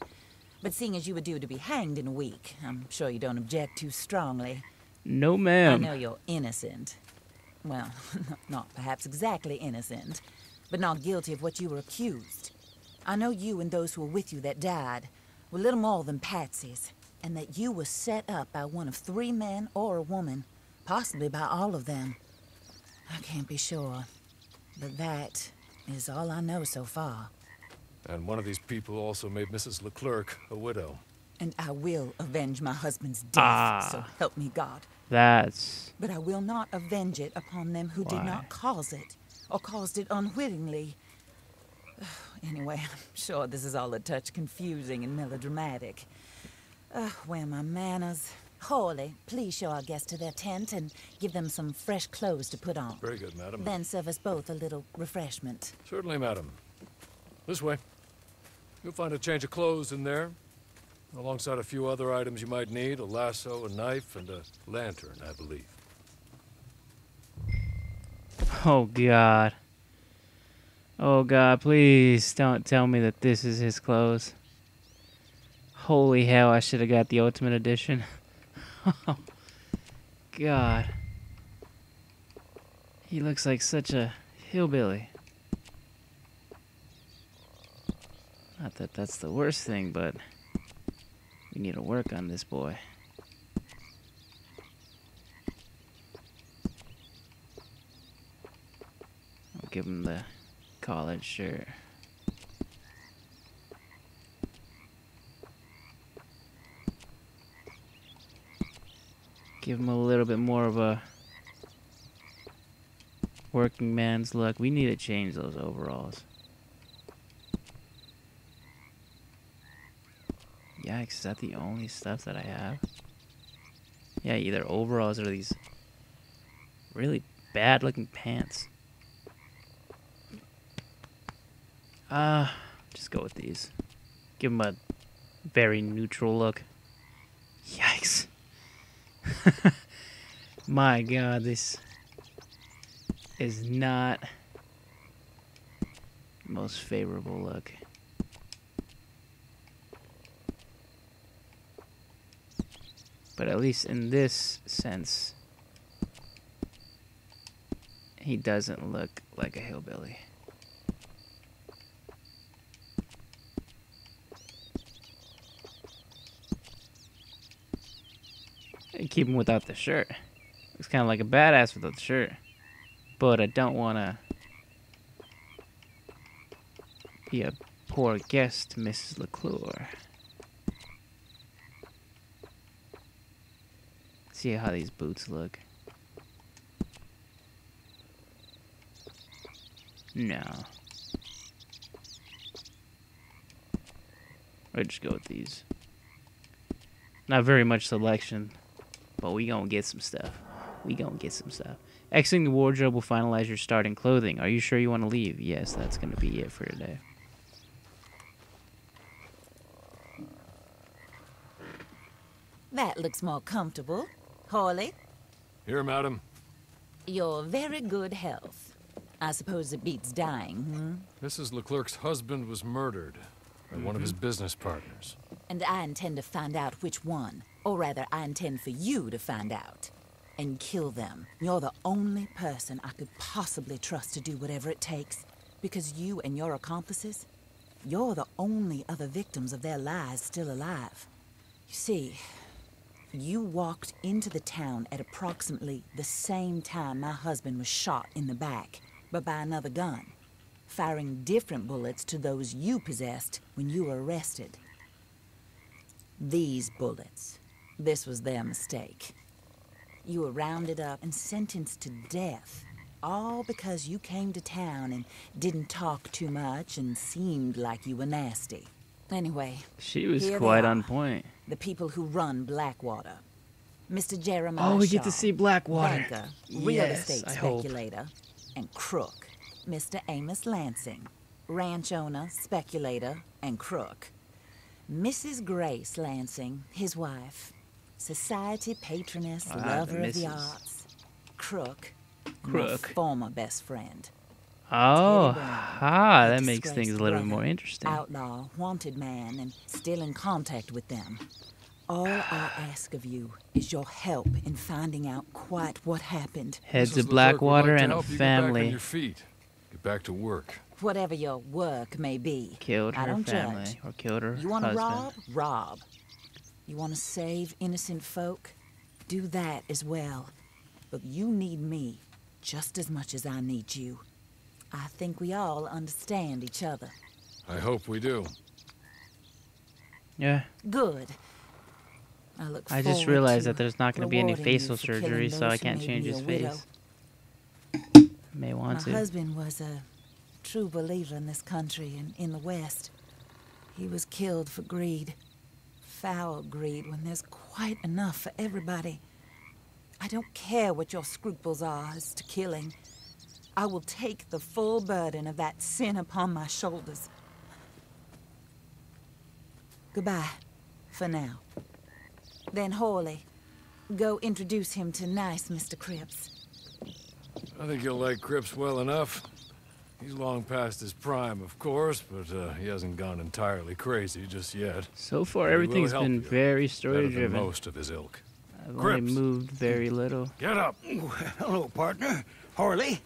[SPEAKER 5] But seeing as you were due to be hanged in a week, I'm sure you don't object too strongly.
[SPEAKER 1] No,
[SPEAKER 5] I
[SPEAKER 1] ma'am.
[SPEAKER 5] know you're innocent. Well, not perhaps exactly innocent, but not guilty of what you were accused. I know you and those who were with you that died were little more than patsies, and that you were set up by one of 3 men or a woman, possibly by all of them. I can't be sure, but that is all I know so far.
[SPEAKER 3] And one of these people also made Mrs. Leclerc a widow.
[SPEAKER 5] And I will avenge my husband's death, so help me God.
[SPEAKER 1] That's
[SPEAKER 5] But I will not avenge it upon them who did
[SPEAKER 1] Why?
[SPEAKER 5] not cause it, or caused it unwittingly. Anyway, I'm sure this is all a touch confusing and melodramatic. Where are my manners? Hawley, please show our guests to their tent and give them some fresh clothes to put on.
[SPEAKER 3] Very good, madam.
[SPEAKER 5] Then serve us both a little refreshment.
[SPEAKER 3] Certainly, madam. This way. You'll find a change of clothes in there, alongside a few other items you might need, a lasso, a knife, and a lantern, I believe.
[SPEAKER 1] Oh God. Oh God, please don't tell me that this is his clothes. Holy hell, I should have got the Ultimate Edition. Oh God. He looks like such a hillbilly. Not that that's the worst thing, but we need to work on this boy. I'll give him the collared shirt. Give him a little bit more of a working man's look. We need to change those overalls. Yikes, is that the only stuff that I have? Yeah, either overalls or these really bad looking pants. Just go with these. Give him a very neutral look. Yikes. My God, this is not the most favorable look. But at least in this sense, he doesn't look like a hillbilly. And keep him without the shirt. Looks kind of like a badass without the shirt. But I don't want to be a poor guest to Mrs. LeClure. See how these boots look. No. I'll just go with these. Not very much selection, but we gonna get some stuff. Exiting the wardrobe will finalize your starting clothing. Are you sure you want to leave? Yes, that's gonna be it for today.
[SPEAKER 5] That looks more comfortable. Hawley,
[SPEAKER 3] Here, madam.
[SPEAKER 5] your very good health. I suppose it beats dying,
[SPEAKER 3] Mrs. Leclerc's husband was murdered by one of his business partners.
[SPEAKER 5] And I intend to find out which one. Or rather, I intend for you to find out. And kill them. You're the only person I could possibly trust to do whatever it takes. Because you and your accomplices, you're the only other victims of their lies still alive. You see, you walked into the town at approximately the same time my husband was shot in the back, but by another gun, firing different bullets to those you possessed when you were arrested. These bullets, this was their mistake. You were rounded up and sentenced to death, all because you came to town and didn't talk too much and seemed like you were nasty. Anyway,
[SPEAKER 1] She was
[SPEAKER 5] here they
[SPEAKER 1] quite
[SPEAKER 5] are.
[SPEAKER 1] on point.
[SPEAKER 5] The people who run Blackwater. Mr. Jeremiah
[SPEAKER 1] Oh, we get to
[SPEAKER 5] Shaw,
[SPEAKER 1] see Blackwater.
[SPEAKER 5] banker, real
[SPEAKER 1] Yes,
[SPEAKER 5] estate
[SPEAKER 1] I hope.
[SPEAKER 5] speculator, and crook. Mr. Amos Lansing, ranch owner, speculator, and crook. Mrs. Grace Lansing, his wife, society patroness,
[SPEAKER 1] Ah, the
[SPEAKER 5] lover of the
[SPEAKER 1] missus.
[SPEAKER 5] arts, crook, my
[SPEAKER 1] Crook.
[SPEAKER 5] former best friend.
[SPEAKER 1] Oh,
[SPEAKER 5] Teddy Brown,
[SPEAKER 1] ha,
[SPEAKER 5] a
[SPEAKER 1] that makes things a
[SPEAKER 5] disgraced
[SPEAKER 1] little bit
[SPEAKER 5] brother,
[SPEAKER 1] more interesting.
[SPEAKER 5] Outlaw, wanted man, and still in contact with them. All I ask of you is your help in finding out quite what happened.
[SPEAKER 1] Heads
[SPEAKER 3] Mrs.
[SPEAKER 1] of
[SPEAKER 3] Leclerc would
[SPEAKER 1] Blackwater
[SPEAKER 3] like to
[SPEAKER 1] and a
[SPEAKER 3] help you get back on
[SPEAKER 1] family
[SPEAKER 3] your feet. Get back to work.
[SPEAKER 5] Whatever your work may be.
[SPEAKER 1] killed
[SPEAKER 5] I
[SPEAKER 1] her
[SPEAKER 5] don't
[SPEAKER 1] family
[SPEAKER 5] judge.
[SPEAKER 1] or killed her
[SPEAKER 5] You want to
[SPEAKER 1] husband.
[SPEAKER 5] rob? Rob. You want to save innocent folk? Do that as well. But you need me just as much as I need you. I think we all understand each other.
[SPEAKER 3] I hope we do.
[SPEAKER 1] Yeah.
[SPEAKER 5] Good. I look
[SPEAKER 1] I just
[SPEAKER 5] forward
[SPEAKER 1] realized
[SPEAKER 5] to
[SPEAKER 1] that there's not going to be any
[SPEAKER 5] rewarding you
[SPEAKER 1] facial
[SPEAKER 5] for killing
[SPEAKER 1] surgery, so
[SPEAKER 5] those
[SPEAKER 1] I
[SPEAKER 5] who
[SPEAKER 1] can't
[SPEAKER 5] made
[SPEAKER 1] change
[SPEAKER 5] me
[SPEAKER 1] his
[SPEAKER 5] a widow.
[SPEAKER 1] face. May
[SPEAKER 5] My
[SPEAKER 1] want to.
[SPEAKER 5] husband was a true believer in this country and in the West. He was killed for greed. Foul greed when there's quite enough for everybody. I don't care what your scruples are as to killing. I will take the full burden of that sin upon my shoulders. Goodbye, for now. Then Hawley, go introduce him to nice Mr. Cripps.
[SPEAKER 3] I think you'll like Cripps well enough. He's long past his prime, of course, but he hasn't gone entirely crazy just yet.
[SPEAKER 1] So far,
[SPEAKER 3] He will
[SPEAKER 1] everything's
[SPEAKER 3] help
[SPEAKER 1] been
[SPEAKER 3] you,
[SPEAKER 1] very
[SPEAKER 3] better
[SPEAKER 1] story
[SPEAKER 3] than
[SPEAKER 1] driven.
[SPEAKER 3] most of his ilk.
[SPEAKER 1] I've only
[SPEAKER 3] Cripps.
[SPEAKER 1] moved very little.
[SPEAKER 3] Get up!
[SPEAKER 2] Hello, partner. Harley.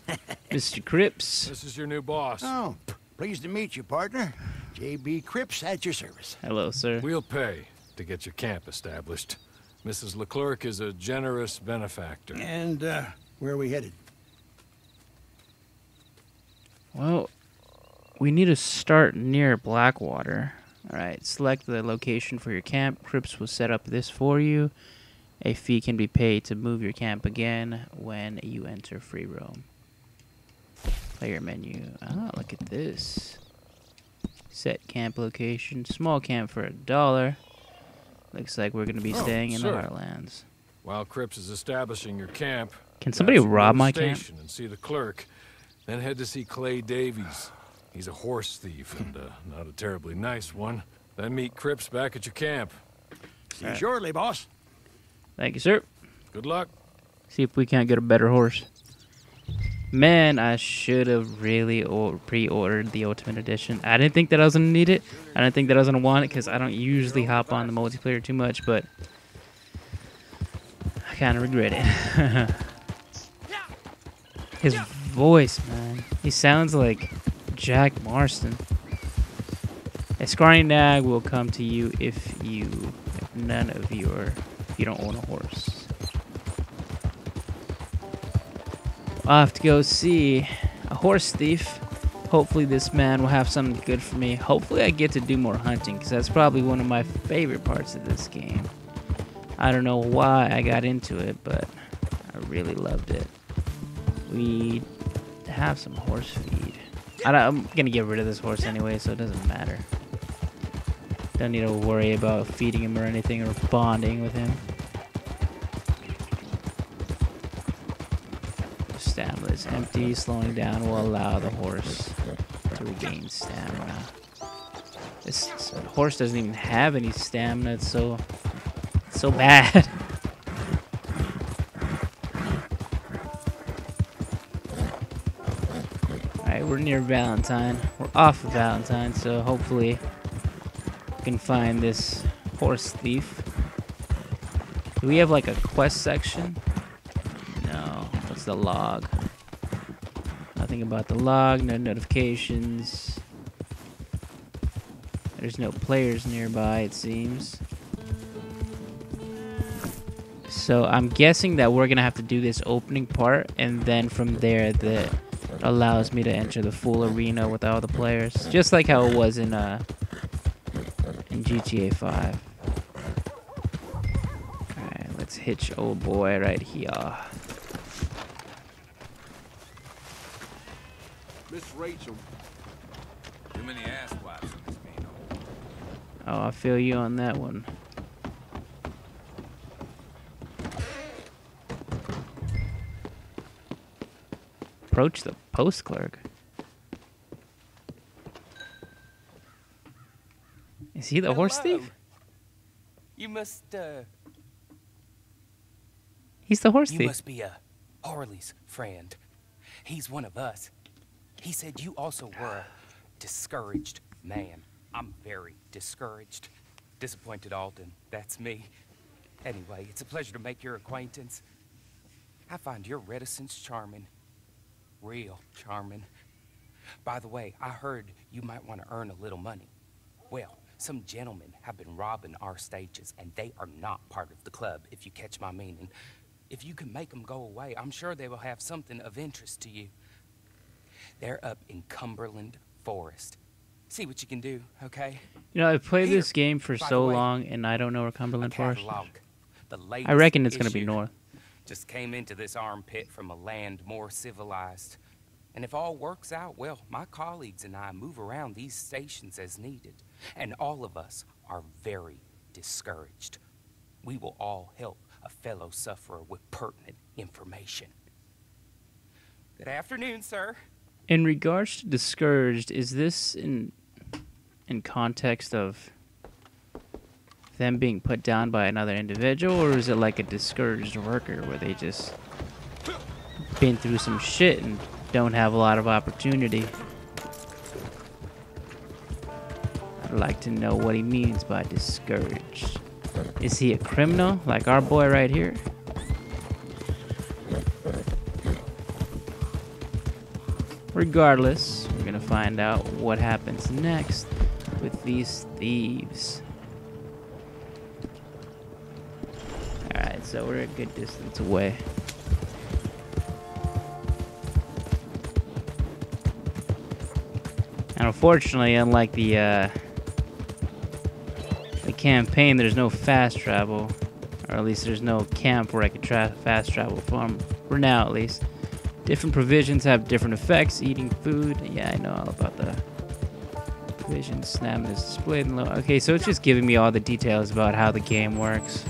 [SPEAKER 1] Mr. Cripps.
[SPEAKER 3] This is your new boss.
[SPEAKER 2] Oh, pleased to meet you, partner. J.B. Cripps at your service.
[SPEAKER 1] Hello, sir.
[SPEAKER 3] We'll pay to get your camp established. Mrs. Leclerc is a generous benefactor.
[SPEAKER 2] And, where are we headed?
[SPEAKER 1] Well, we need to start near Blackwater. Alright, select the location for your camp. Cripps will set up this for you. A fee can be paid to move your camp again when you enter free roam. Player menu. Ah, look at this. Set camp location. Small camp for $1. Looks like we're going to be staying in the
[SPEAKER 3] sir.
[SPEAKER 1] Heartlands.
[SPEAKER 3] While Cripps is establishing your camp,
[SPEAKER 1] Can somebody
[SPEAKER 3] perhaps you
[SPEAKER 1] rob
[SPEAKER 3] go to
[SPEAKER 1] my
[SPEAKER 3] the
[SPEAKER 1] camp?
[SPEAKER 3] station and see the clerk. Then head to see Clay Davies. He's a horse thief and not a terribly nice one. Then meet Cripps back at your camp.
[SPEAKER 2] See you shortly, boss.
[SPEAKER 1] Thank you, sir.
[SPEAKER 3] Good luck.
[SPEAKER 1] See if we can't get a better horse. Man, I should have really pre-ordered the Ultimate Edition. I didn't think that I was going to need it. I didn't think that I was going to want it because I don't usually hop on the multiplayer too much, but I kind of regret it. His voice, man. He sounds like Jack Marston. A scrawny nag will come to you if you don't own a horse. I'll have to go see a horse thief. Hopefully this man will have something good for me. Hopefully I get to do more hunting, because that's probably one of my favorite parts of this game. I don't know why I got into it, but I really loved it. We have some horse feed. I'm going to get rid of this horse anyway, so it doesn't matter. Don't need to worry about feeding him or anything or bonding with him. Stamina is empty. Slowing down will allow the horse to regain stamina. This horse doesn't even have any stamina. It's so bad. Alright, we're near Valentine. We're off of Valentine, so hopefully we can find this horse thief. Do we have like a quest section? No. What's the log? Nothing about the log, no notifications. There's no players nearby, it seems. So I'm guessing that we're gonna have to do this opening part, and then from there that allows me to enter the full arena with all the players, just like how it was in GTA 5. Alright, let's hitch old boy right here.
[SPEAKER 6] Miss Rachel. Too many ass wipes in this game.
[SPEAKER 1] Oh, I feel you on that one. Approach the post clerk. Is he the horse thief?
[SPEAKER 7] You must,
[SPEAKER 1] He's the horse
[SPEAKER 7] you
[SPEAKER 1] thief.
[SPEAKER 7] must be, Harley's friend. He's one of us. He said you also were a discouraged man. I'm very discouraged. Disappointed Alden, that's me. Anyway, it's a pleasure to make your acquaintance. I find your reticence charming. Real charming. By the way, I heard you might want to earn a little money. Well, some gentlemen have been robbing our stages, and they are not part of the club, if you catch my meaning. If you can make them go away, I'm sure they will have something of interest to you. They're up in Cumberland Forest. See what you can do, okay?
[SPEAKER 1] You know, I've played
[SPEAKER 7] Here,
[SPEAKER 1] this game for
[SPEAKER 7] by
[SPEAKER 1] so
[SPEAKER 7] the way,
[SPEAKER 1] long, and I don't know where
[SPEAKER 7] A
[SPEAKER 1] Cumberland Forest is.
[SPEAKER 7] catalog. The
[SPEAKER 1] I
[SPEAKER 7] latest
[SPEAKER 1] reckon it's gonna be
[SPEAKER 7] issue.
[SPEAKER 1] north.
[SPEAKER 7] Just came into this armpit from a land more civilized. And if all works out well, my colleagues and I move around these stations as needed. And all of us are very discouraged. We will all help a fellow sufferer with pertinent information. Good afternoon, sir.
[SPEAKER 1] In regards to discouraged, is this in context of them being put down by another individual, or is it like a discouraged worker where they just been through some shit and don't have a lot of opportunity? I'd like to know what he means by discouraged. Is he a criminal like our boy right here? Regardless, we're gonna find out what happens next with these thieves. Alright, so we're a good distance away. And unfortunately, unlike the campaign, there's no fast travel. Or at least there's no camp where I could fast travel from. For now, at least. Different provisions have different effects. Eating food. Yeah, I know all about the provisions. Stamina is displayed in low. Okay, so it's just giving me all the details about how the game works.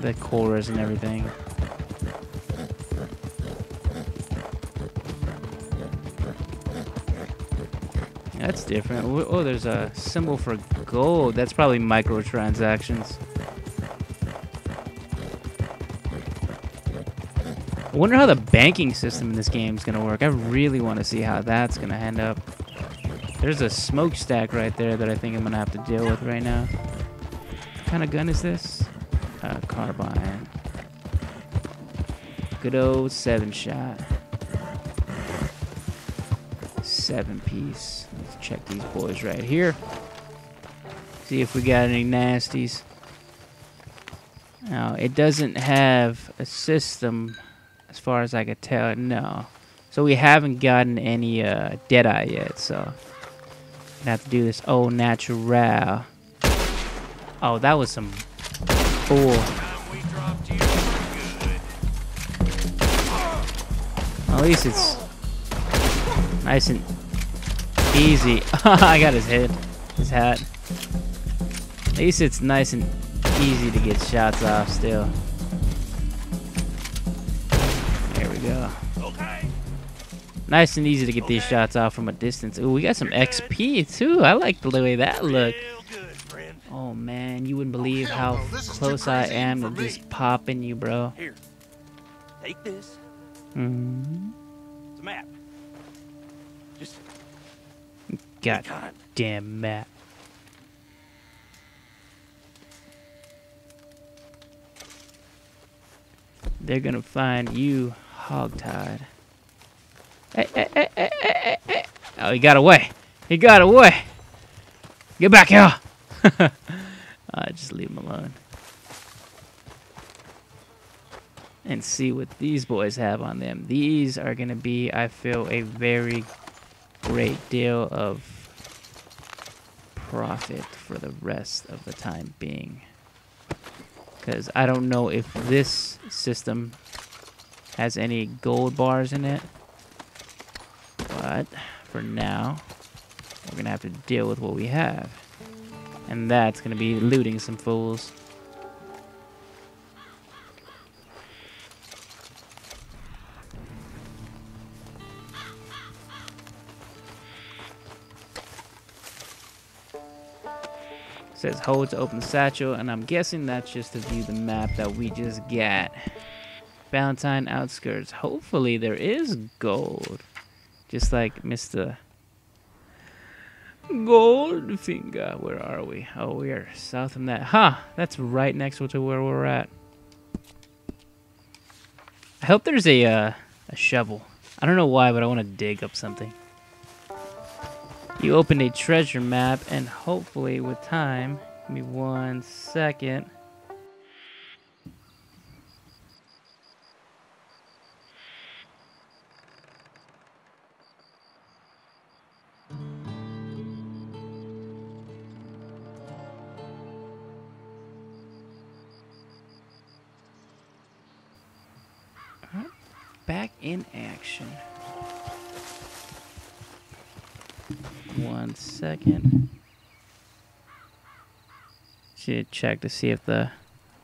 [SPEAKER 1] The cores and everything. That's different. Oh, there's a symbol for gold. That's probably microtransactions. I wonder how the banking system in this game is going to work. I really want to see how that's going to end up. There's a smokestack right there that I think I'm going to have to deal with right now. What kind of gun is this? Carbine. Good old 7-shot. 7-piece. Let's check these boys right here. See if we got any nasties. Now, it doesn't have a system as far as I could tell. No. So we haven't gotten any Deadeye yet, so I'm gonna have to do this au natural. Oh, that was some bull. At least it's nice and easy. I got his head, his hat. At least it's nice and easy to get shots off still. There we go.
[SPEAKER 2] Okay.
[SPEAKER 1] Nice and easy to get these shots off from a distance. Ooh, we got some XP too. I like the way that looked. Oh man, you wouldn't believe how close I am to just popping you, bro.
[SPEAKER 8] Here, take this.
[SPEAKER 1] Mm-hmm.
[SPEAKER 8] It's a map. Just
[SPEAKER 1] God damn map. They're gonna find you hogtied. Hey. Oh, he got away. He got away. Get back here. Just leave him alone. And see what these boys have on them. These are gonna be, I feel, a very great deal of profit for the rest of the time being. Because I don't know if this system has any gold bars in it. But for now, we're gonna have to deal with what we have. And that's gonna be looting some fools. Says hold to open the satchel, and I'm guessing that's just to view the map that we just got. Valentine outskirts. Hopefully there is gold. Just like Mr. Goldfinger. Where are we? Oh, we are south of that. Huh, that's right next to where we're at. I hope there's a shovel. I don't know why, but I want to dig up something. You opened a treasure map, and hopefully with time, give me 1 second. back in action. 1 second. Should check to see if the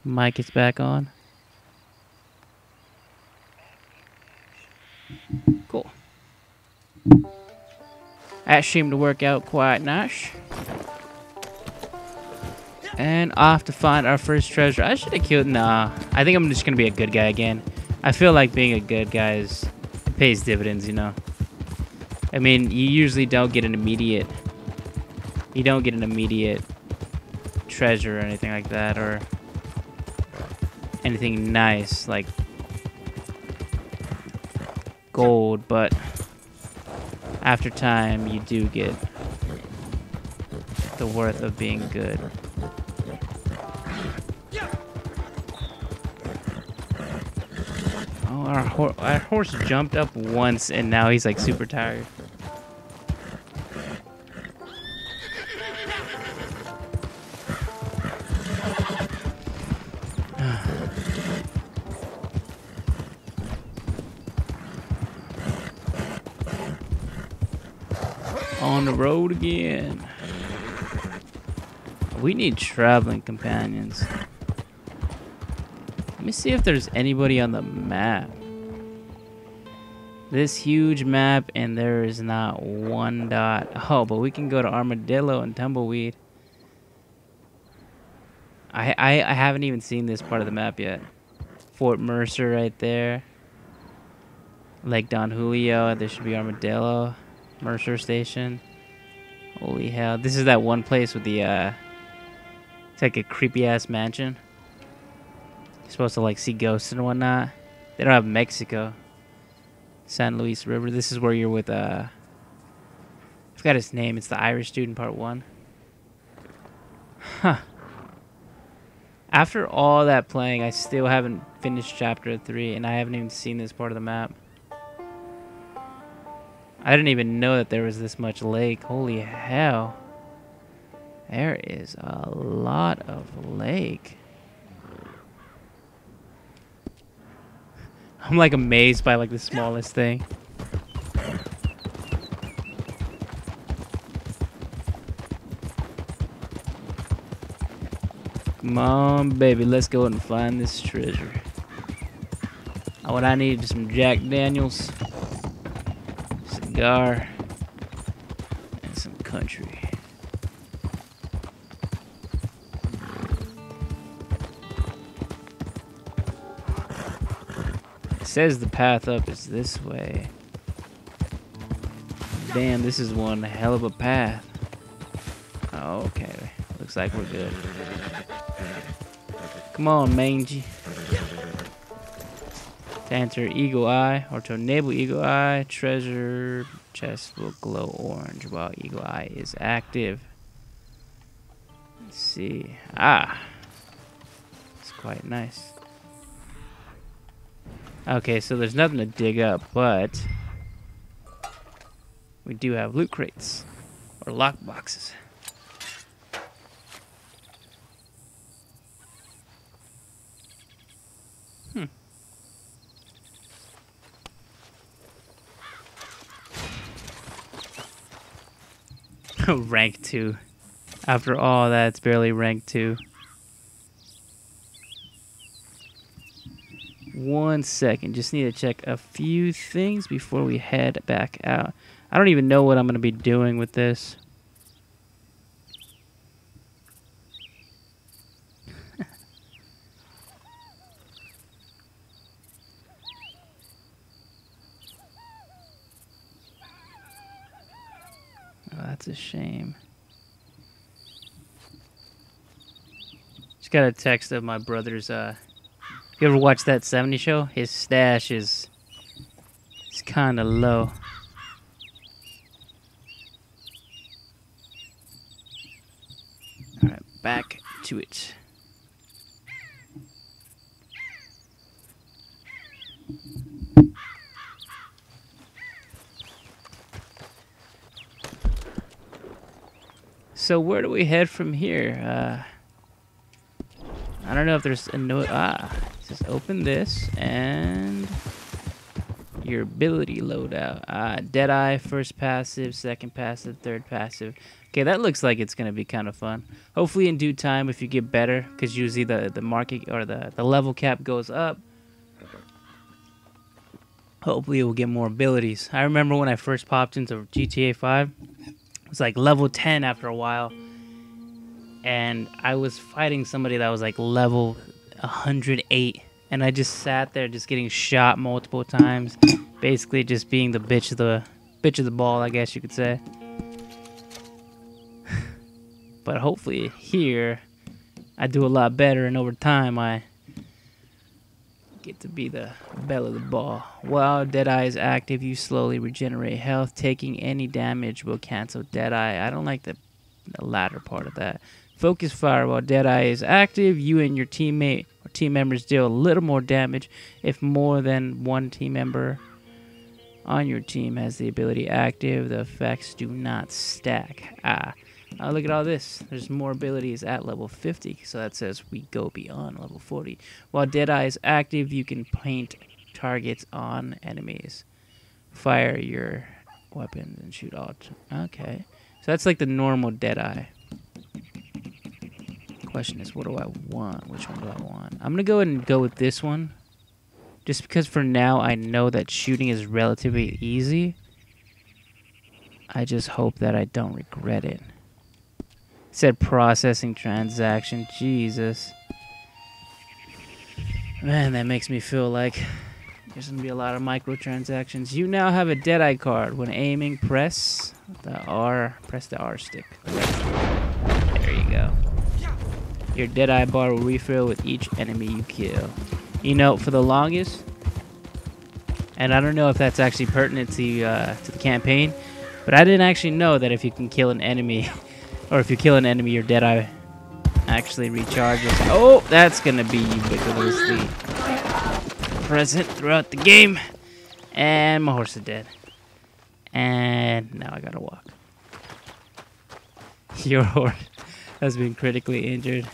[SPEAKER 1] mic is back on. Cool. That seemed to work out quite nice. And off to find our first treasure. I should have killed. Nah, I think I'm just gonna be a good guy again. I feel like being a good guy pays dividends, you know. I mean, you usually don't get an immediate. You don't get an immediate treasure or anything like that, or anything nice like gold, but after time, you do get the worth of being good. Oh, our horse jumped up once, and now he's like super tired. On the road again. We need traveling companions. Let me see if there's anybody on the map. This huge map, and there is not one dot. Oh, but we can go to Armadillo and Tumbleweed. I haven't even seen this part of the map yet. Fort Mercer right there. Lake Don Julio. There should be Armadillo. Mercer Station. Holy hell. This is that one place with the, it's like a creepy-ass mansion. You're supposed to, like, see ghosts and whatnot. They don't have Mexico. San Luis River. This is where you're with, I forgot his name. It's the Irish dude in part 1. Huh. After all that playing, I still haven't finished chapter 3, and I haven't even seen this part of the map. I didn't even know that there was this much lake. Holy hell. There is a lot of lake. I'm like amazed by like the smallest thing. Come on, baby. Let's go and find this treasure. What I need is some Jack Daniels, cigar, and some country. It says the path up is this way. Damn, this is one hell of a path. Oh, okay, looks like we're good. Come on, mangy. To enter Eagle Eye, or to enable Eagle Eye, treasure chest will glow orange while Eagle Eye is active. Let's see. Ah, it's quite nice. Okay, so there's nothing to dig up, but we do have loot crates or lock boxes. Rank 2. After all that, it's barely rank 2. 1 second. Just need to check a few things before we head back out. I don't even know what I'm going to be doing with this. Oh, that's a shame. Just got a text of my brother's, you ever watch that 70s show? His stash is kind of low. Alright, back to it. So where do we head from here? I don't know if there's a note. Ah, just open this and your ability loadout. Deadeye, first passive, second passive, third passive. Okay, that looks like it's gonna be kind of fun. Hopefully in due time, if you get better, because usually the market or the level cap goes up. Hopefully we'll get more abilities. I remember when I first popped into GTA 5, it was like level 10 after a while. And I was fighting somebody that was like level 108. And I just sat there just getting shot multiple times. Basically just being the bitch of the ball, I guess you could say. But hopefully here I do a lot better, and over time I get to be the belle of the ball. While Deadeye is active, you slowly regenerate health. Taking any damage will cancel Deadeye. I don't like the latter part of that. Focus fire. While Deadeye is active, you and your teammate or team members deal a little more damage. If more than one team member on your team has the ability active, the effects do not stack. Look at all this. There's more abilities at level 50, so that says we go beyond level 40. While Deadeye is active, you can paint targets on enemies. Fire your weapons and shoot all. Okay, so that's like the normal Deadeye. Question is, what do I want? Which one do I want? I'm gonna go ahead and go with this one, just because for now I know that shooting is relatively easy. I just hope that I don't regret it. It said processing transaction. Jesus. Man, that makes me feel like there's going to be a lot of microtransactions. You now have a Deadeye card. When aiming, press the R stick. There you go. Your Deadeye bar will refill with each enemy you kill. You know, for the longest, and I don't know if that's actually pertinent to the campaign, but I didn't actually know that if you can kill an enemy, or if you kill an enemy, your Deadeye actually recharges. Oh, that's gonna be ubiquitously present throughout the game. And my horse is dead. And now I gotta walk. Your horse has been critically injured.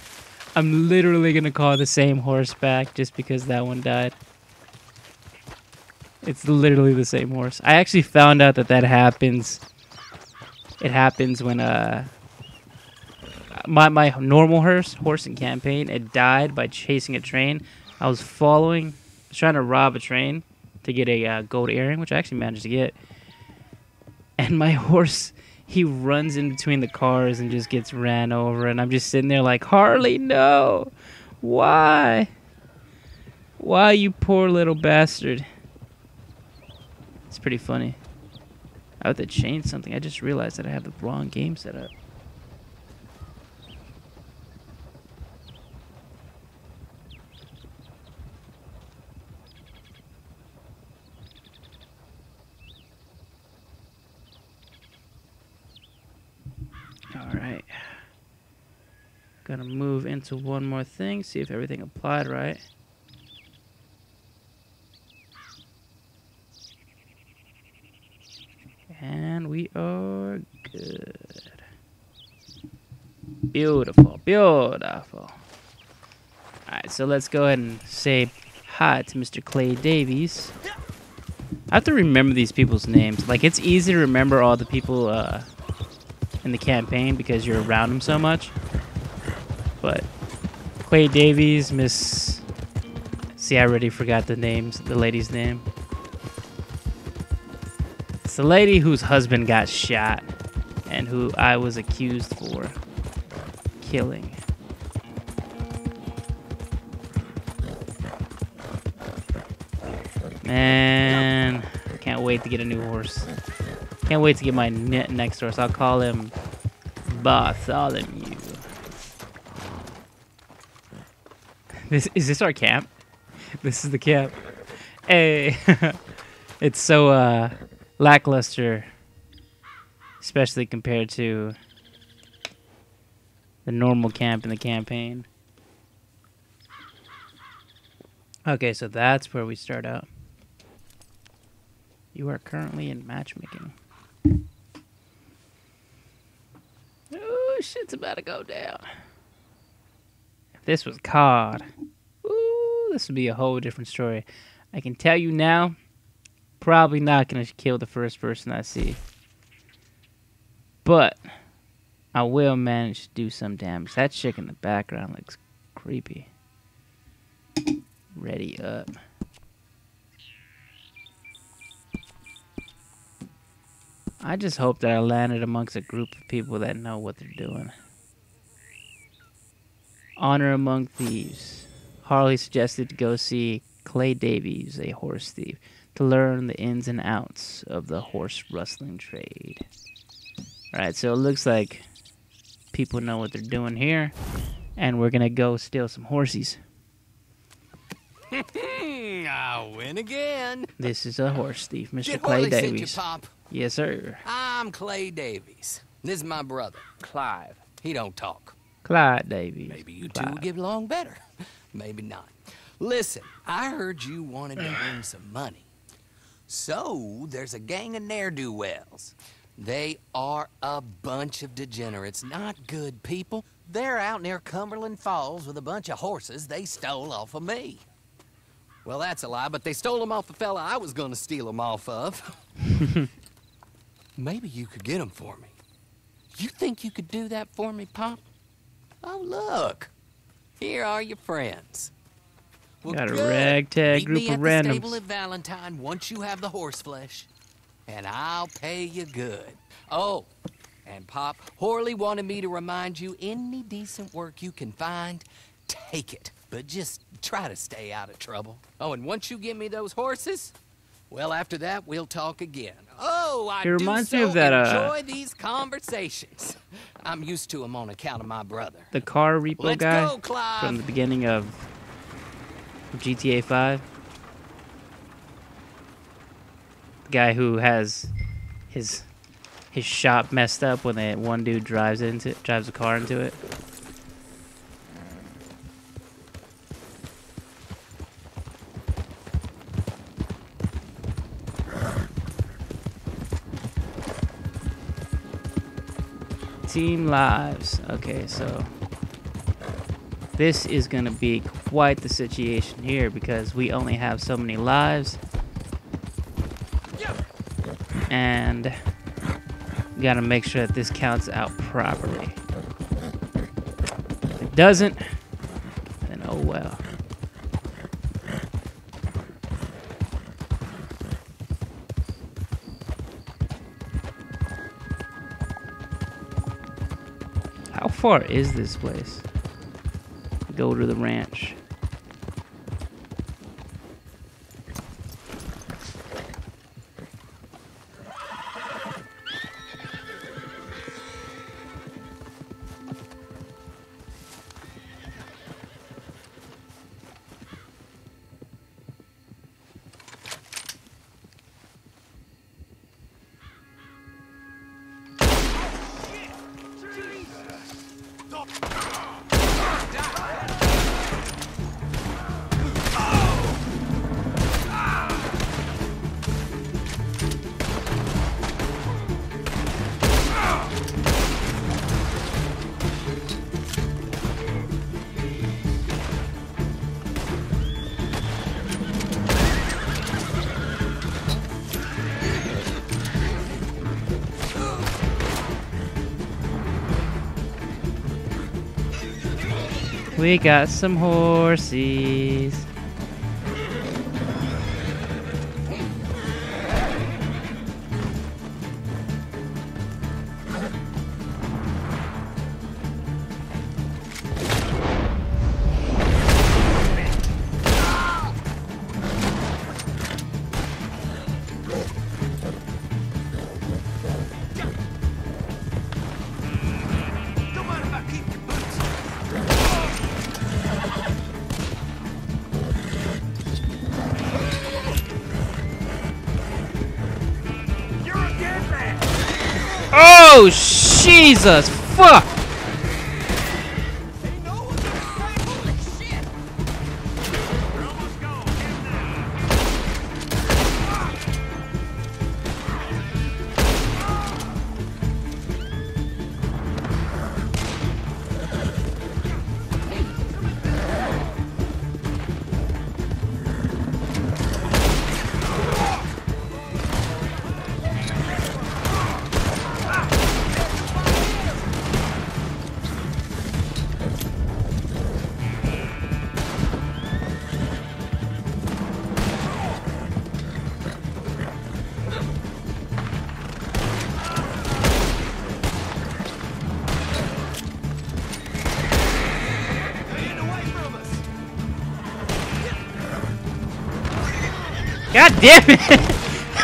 [SPEAKER 1] I'm literally gonna call the same horse back just because that one died. It's literally the same horse. I actually found out that happens. It happens when my normal horse in campaign, it died by chasing a train. I was trying to rob a train to get a gold earring, which I actually managed to get. And my horse, he runs in between the cars and just gets ran over. And I'm just sitting there like, Harley, no. Why? Why, you poor little bastard? It's pretty funny. I have to change something. I just realized that I have the wrong game set up. Alright. Gonna move into one more thing, see if everything applied right. And we are good. Beautiful, beautiful. Alright, so let's go ahead and say hi to Mr. Clay Davies. I have to remember these people's names. Like, it's easy to remember all the people in the campaign because you're around them so much. But Clay Davies, Miss... See, I already forgot the lady's name. It's the lady whose husband got shot and who I was accused for killing. Man, can't wait to get a new horse. Can't wait to get my next horse. I'll call him Bartholomew. Is this our camp? This is the camp. Hey, it's so lackluster, especially compared to the normal camp in the campaign. Okay, so that's where we start out. You are currently in matchmaking. Oh, shit's about to go down. If this was COD, ooh, this would be a whole different story. I can tell you now, probably not going to kill the first person I see. But I will manage to do some damage. That chick in the background looks creepy. Ready up. I just hope that I landed amongst a group of people that know what they're doing. Honor among thieves. Harley suggested to go see Clay Davies, a horse thief, to learn the ins and outs of the horse rustling trade. Alright, so it looks like people know what they're doing here, and we're gonna go steal some horsies.
[SPEAKER 9] I win again.
[SPEAKER 1] This is a horse thief, Mr.
[SPEAKER 9] Did
[SPEAKER 1] Clay
[SPEAKER 9] Harley send you,
[SPEAKER 1] Davies.
[SPEAKER 9] Pop?
[SPEAKER 1] Yes, sir.
[SPEAKER 9] I'm Clay Davies. This is my brother, Clive. He don't talk.
[SPEAKER 1] Clyde Davies.
[SPEAKER 9] Maybe you two will get along better. Maybe not. Listen, I heard you wanted to earn some money. So, there's a gang of ne'er-do-wells. They are a bunch of degenerates, not good people. They're out near Cumberland Falls with a bunch of horses they stole off of me. Well, that's a lie, but they stole them off the fella I was gonna steal them off of. Maybe you could get them for me. You think you could do that for me, Pop? Oh, look. Here are your friends. Well,
[SPEAKER 1] Got a
[SPEAKER 9] good.
[SPEAKER 1] ragtag
[SPEAKER 9] Meet
[SPEAKER 1] group
[SPEAKER 9] me
[SPEAKER 1] of
[SPEAKER 9] at the
[SPEAKER 1] randoms.
[SPEAKER 9] stable at Valentine once you have the horse flesh, and I'll pay you good. Oh, and Pop, Horley wanted me to remind you, any decent work you can find, take it. But just try to stay out of trouble. Oh, and once you give me those horses, well, after that, we'll talk again. Oh, I
[SPEAKER 1] It reminds
[SPEAKER 9] do
[SPEAKER 1] me
[SPEAKER 9] so
[SPEAKER 1] of that,
[SPEAKER 9] enjoy these conversations. I'm used to them on account of my brother.
[SPEAKER 1] The car repo
[SPEAKER 9] Let's
[SPEAKER 1] guy
[SPEAKER 9] go, Clive.
[SPEAKER 1] from the beginning of GTA 5. The guy who has his shop messed up when one dude drives a car into it. Team lives. Okay, so this is gonna be quite the situation here because we only have so many lives, and we gotta make sure that this counts out properly. If it doesn't, then oh well. How far is this place? Go to the ranch. We got some horsies. Oh, Jesus, fuck! God damn it!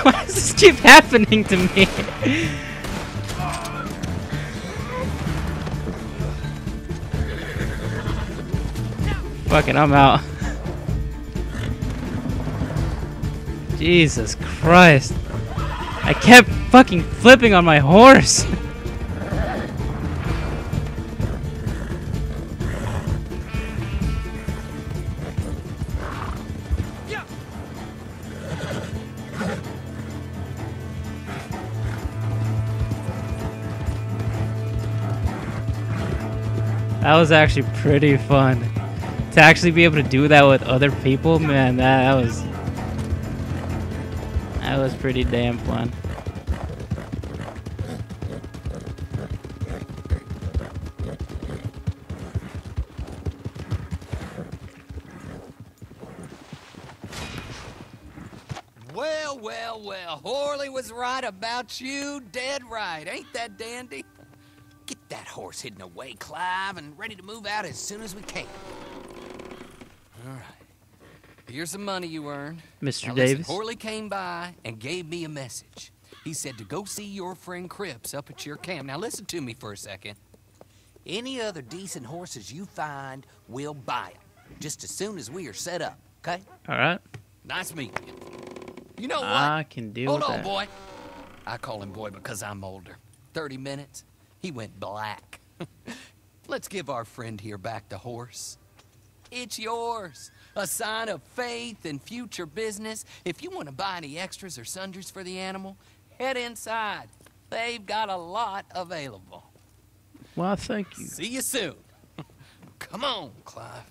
[SPEAKER 1] Why does this keep happening to me? Fuck it, I'm out. Jesus Christ. I kept fucking flipping on my horse. That was actually pretty fun. To actually be able to do that with other people, man, that was pretty damn fun.
[SPEAKER 9] Well, well, well. Horley was right about you. Dead right. Ain't that dandy? Get that horse hidden away, Clive, and ready to move out as soon as we can. All right. Here's the money you earned.
[SPEAKER 1] Mr.
[SPEAKER 9] Now,
[SPEAKER 1] Davis.
[SPEAKER 9] Listen, Horley came by and gave me a message. He said to go see your friend Cripps up at your camp. Now, listen to me for a second. Any other decent horses you find, we'll buy them. Just as soon as we are set up, okay?
[SPEAKER 1] All right.
[SPEAKER 9] Nice meeting you. You know what?
[SPEAKER 1] I can deal
[SPEAKER 9] Hold
[SPEAKER 1] with
[SPEAKER 9] on,
[SPEAKER 1] that.
[SPEAKER 9] boy. I call him boy because I'm older. 30 minutes, he went black. Let's give our friend here back the horse. It's yours. A sign of faith and future business. If you want to buy any extras or sundries for the animal, head inside. They've got a lot available.
[SPEAKER 1] Well, thank you.
[SPEAKER 9] See you soon. Come on, Clive.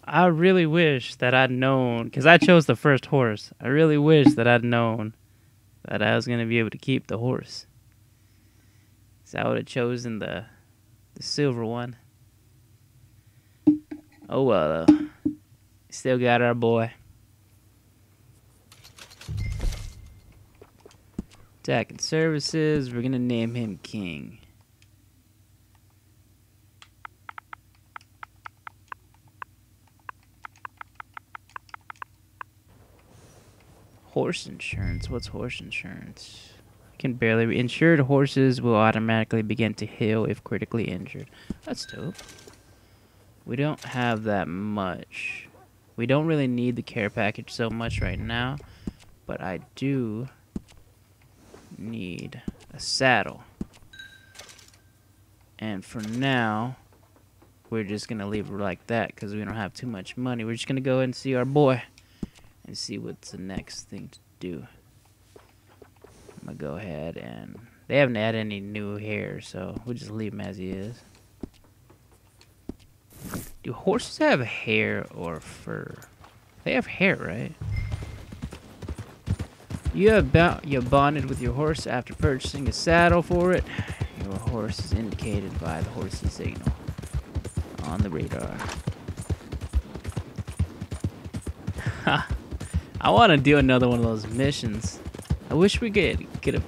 [SPEAKER 1] I really wish that I'd known, because I chose the first horse. I really wish that I'd known that I was going to be able to keep the horse. So I would have chosen the silver one. Oh well, though. Still got our boy. Attacking services. We're going to name him King. Horse insurance. What's horse insurance? Can barely. Insured horses will automatically begin to heal if critically injured. That's dope. We don't have that much. We don't really need the care package so much right now, but I do need a saddle. And for now, we're just gonna leave it like that because we don't have too much money. We're just gonna go and see our boy and see what's the next thing to do. I'm gonna go ahead and they haven't added any new hair, so we'll just leave him as he is. Do horses have hair or fur? They have hair, right? You have bonded with your horse after purchasing a saddle for it. Your horse is indicated by the horsey signal on the radar. I want to do another one of those missions. I wish we could have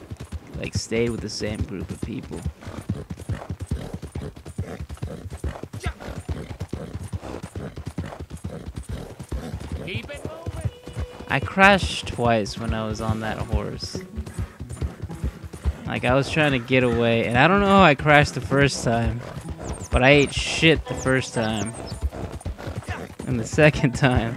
[SPEAKER 1] like stayed with the same group of people.
[SPEAKER 3] Keep it moving.
[SPEAKER 1] I crashed twice when I was on that horse. Like I was trying to get away, and I don't know how I crashed the first time, but I ate shit the first time. And the second time,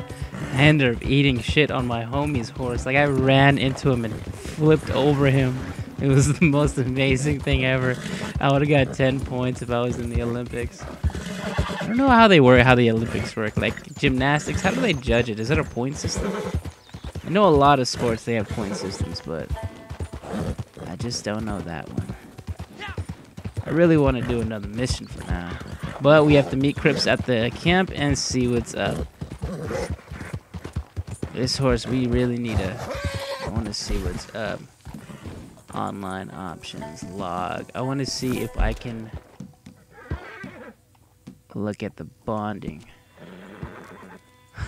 [SPEAKER 1] I ended up eating shit on my homie's horse. Like I ran into him and flipped over him. It was the most amazing thing ever. I would have got 10 points if I was in the Olympics. I don't know how the Olympics work. Like gymnastics, how do they judge it? Is it a point system? I know a lot of sports they have point systems, but I just don't know that one. I really want to do another mission for now. But we have to meet Cripps at the camp and see what's up. This horse, we really need I want to see what's up. Online options, log. I want to see if I can look at the bonding.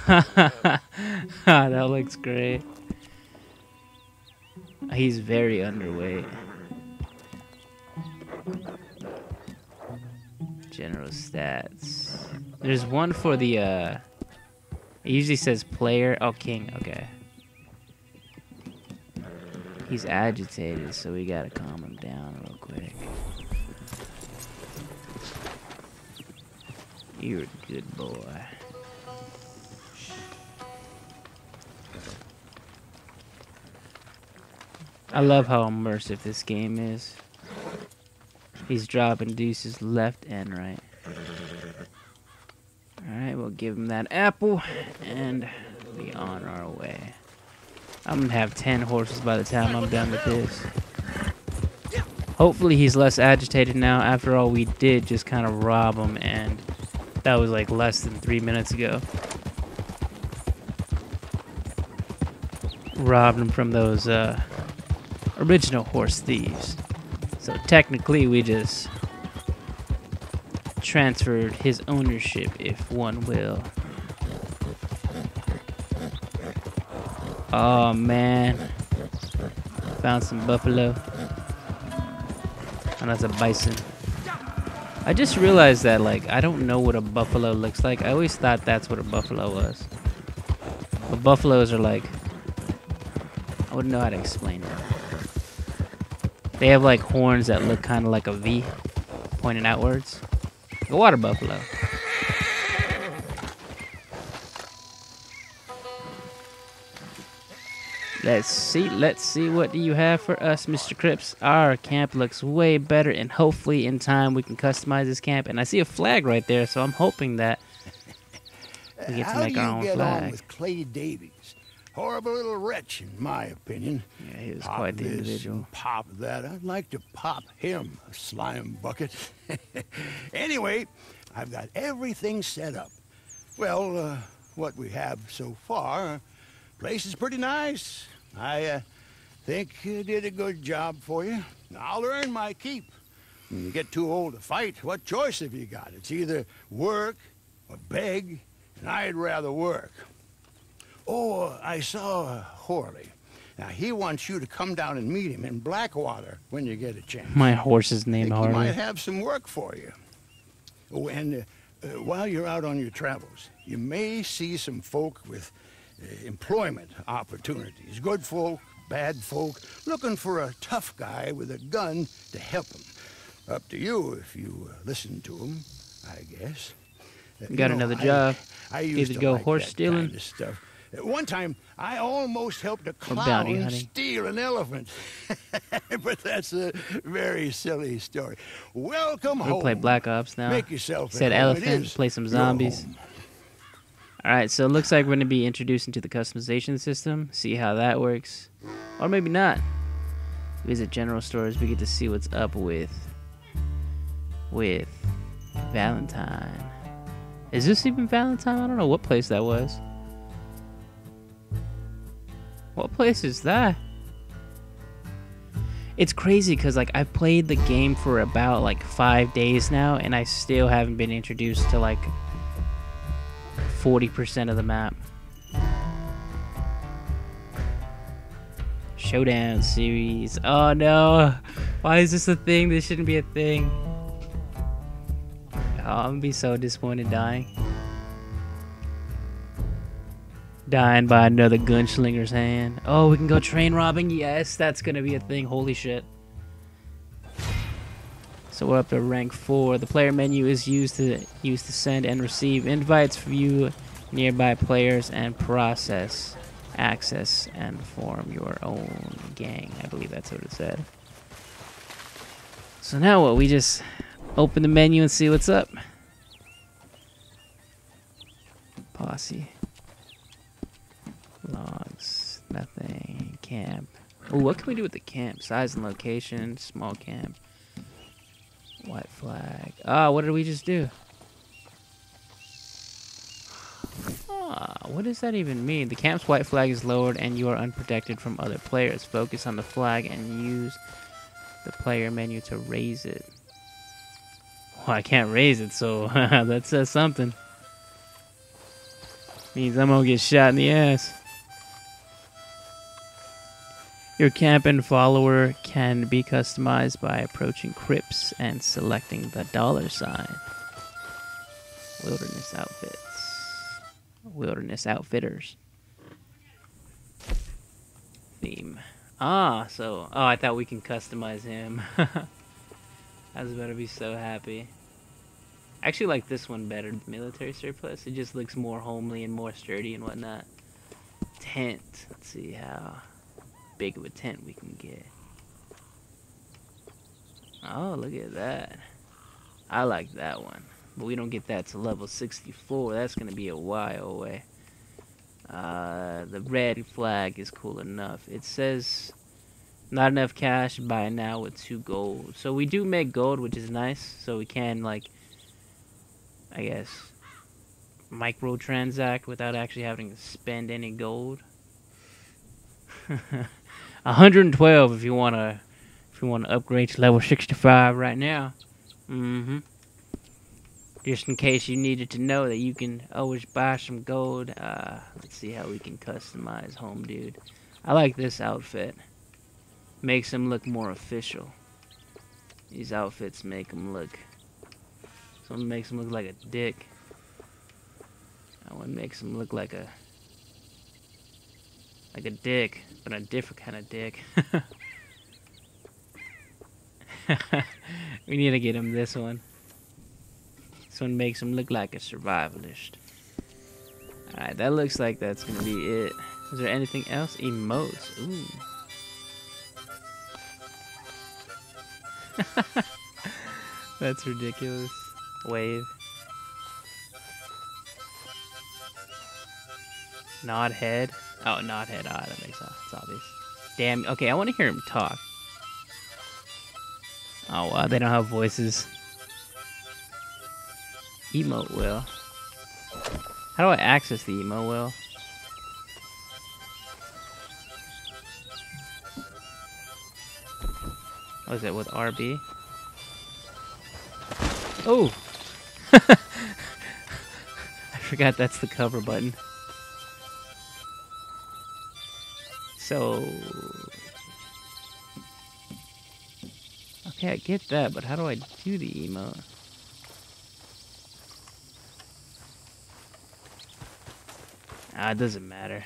[SPEAKER 1] That looks great. He's very underweight. General stats. There's one for the, it usually says player. Oh, king. Okay. He's agitated, so we gotta calm him down real quick. You're a good boy. I love how immersive this game is. He's dropping deuces left and right. Alright, we'll give him that apple and be on our way. I'm gonna have 10 horses by the time I'm done with this. Hopefully he's less agitated now. After all, we did just kind of rob him, and that was like less than 3 minutes ago. Robbed him from those original horse thieves. So technically we just transferred his ownership, if one will. Oh man, found some buffalo. And that's a bison. I just realized that, like, I don't know what a buffalo looks like. I always thought that's what a buffalo was. But buffaloes are like, I wouldn't know how to explain it. They have like horns that look kind of like a V, pointing outwards. Like a water buffalo. Let's see what do you have for us, Mr. Cripps. Our camp looks way better, and hopefully in time we can customize this camp. And I see a flag right there, so I'm hoping that we get to make our own flag.
[SPEAKER 2] How do you get on with Clay Davies? Horrible little wretch, in my opinion.
[SPEAKER 1] Yeah, he was
[SPEAKER 2] Pop
[SPEAKER 1] quite the
[SPEAKER 2] this
[SPEAKER 1] individual.
[SPEAKER 2] and pop that. I'd like to pop him, a slime bucket. Anyway, I've got everything set up. Well, what we have so far, place is pretty nice. I think you did a good job for you. I'll earn my keep. When you get too old to fight, what choice have you got? It's either work or beg, and I'd rather work. Oh, I saw Horley. Now, he wants you to come down and meet him in Blackwater when you get a chance.
[SPEAKER 1] My horse's name,
[SPEAKER 2] He
[SPEAKER 1] Harley.
[SPEAKER 2] might have some work for you. Oh, and while you're out on your travels, you may see some folk with employment opportunities. Good folk, bad folk, looking for a tough guy with a gun to help them. Up to you if you listen to them, I guess.
[SPEAKER 1] Got another job.
[SPEAKER 2] I used
[SPEAKER 1] Either
[SPEAKER 2] to
[SPEAKER 1] go
[SPEAKER 2] like
[SPEAKER 1] horse
[SPEAKER 2] that
[SPEAKER 1] stealing.
[SPEAKER 2] kind of stuff. One time, I almost helped a
[SPEAKER 1] bounty
[SPEAKER 2] clown
[SPEAKER 1] hunting.
[SPEAKER 2] steal an elephant. But that's a very silly story. Welcome home.
[SPEAKER 1] We'll play Black Ops now.
[SPEAKER 2] Make yourself
[SPEAKER 1] Said
[SPEAKER 2] at home. It
[SPEAKER 1] elephant,
[SPEAKER 2] is
[SPEAKER 1] play some
[SPEAKER 2] your
[SPEAKER 1] zombies.
[SPEAKER 2] home.
[SPEAKER 1] Alright, so it looks like we're going to be introduced into the customization system. See how that works. Or maybe not. Visit general stores. We get to see what's up with Valentine. Is this even Valentine? I don't know what place that was. What place is that? It's crazy because, like, I've played the game for about like 5 days now, and I still haven't been introduced to like 40% of the map. Showdown series. Oh no! Why is this a thing? This shouldn't be a thing. Oh, I'm gonna be so disappointed dying. Dying by another gunslinger's hand. Oh, we can go train robbing? Yes, that's gonna be a thing. Holy shit. So we're up to rank 4. The player menu is used to send and receive invites, view nearby players, and process, access, and form your own gang. I believe that's what it said. So now what? We just open the menu and see what's up. Posse. Logs. Nothing. Camp. Oh, what can we do with the camp? Size and location. Small camp. White flag. Ah, what did we just do? Ah, what does that even mean? The camp's white flag is lowered and you are unprotected from other players. Focus on the flag and use the player menu to raise it. Well, I can't raise it, so that says something. Means I'm gonna get shot in the ass. Your camp and follower can be customized by approaching crypts and selecting the $sign. Wilderness outfits. Wilderness outfitters. Theme. Ah, so... Oh, I thought we can customize him. I was about to be so happy. I actually like this one better, the military surplus. It just looks more homely and more sturdy and whatnot. Tent. Let's see how big of a tent we can get. Oh, look at that. I like that one. But we don't get that to level 64. That's going to be a while away. The red flag is cool enough. It says not enough cash, buy now with 2 gold. So we do make gold, which is nice. So we can, like, I guess, microtransact without actually having to spend any gold. 112 if you want to upgrade to level 65 right now. Just in case you needed to know that you can always buy some gold. Let's see how we can customize Home Dude. I like this outfit. Makes him look more official. These outfits make him look... Some makes him look like a dick. That one makes him look like a dick, but a different kind of dick. We need to get him this one. This one makes him look like a survivalist. Alright, that looks like that's gonna be it. Is there anything else? Emotes. Ooh. That's ridiculous. Wave. Nod head. Oh, nod head. Ah, that makes sense. It's obvious. Damn. Okay, I want to hear him talk. Oh, wow. They don't have voices. Emote wheel. How do I access the emote wheel? What is it, with RB? Oh! I forgot that's the cover button. So... Okay, I get that, but how do I do the emote? Ah, it doesn't matter.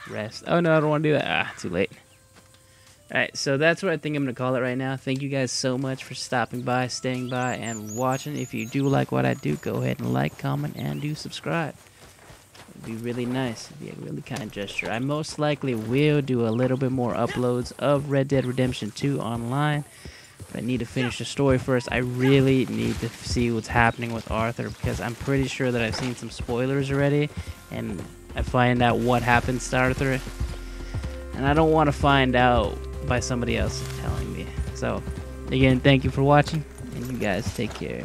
[SPEAKER 1] Rest. Oh no, I don't want to do that. Ah, too late. Alright, so that's what I think I'm going to call it right now. Thank you guys so much for stopping by, staying by, and watching. If you do like what I do, go ahead and like, comment, and do subscribe. It'd be really nice. It'd be a really kind gesture. I most likely will do a little bit more uploads of Red Dead Redemption 2 online. But I need to finish the story first. I really need to see what's happening with Arthur, because I'm pretty sure that I've seen some spoilers already. And I find out what happens to Arthur. And I don't want to find out by somebody else telling me. So, again, thank you for watching, and you guys take care.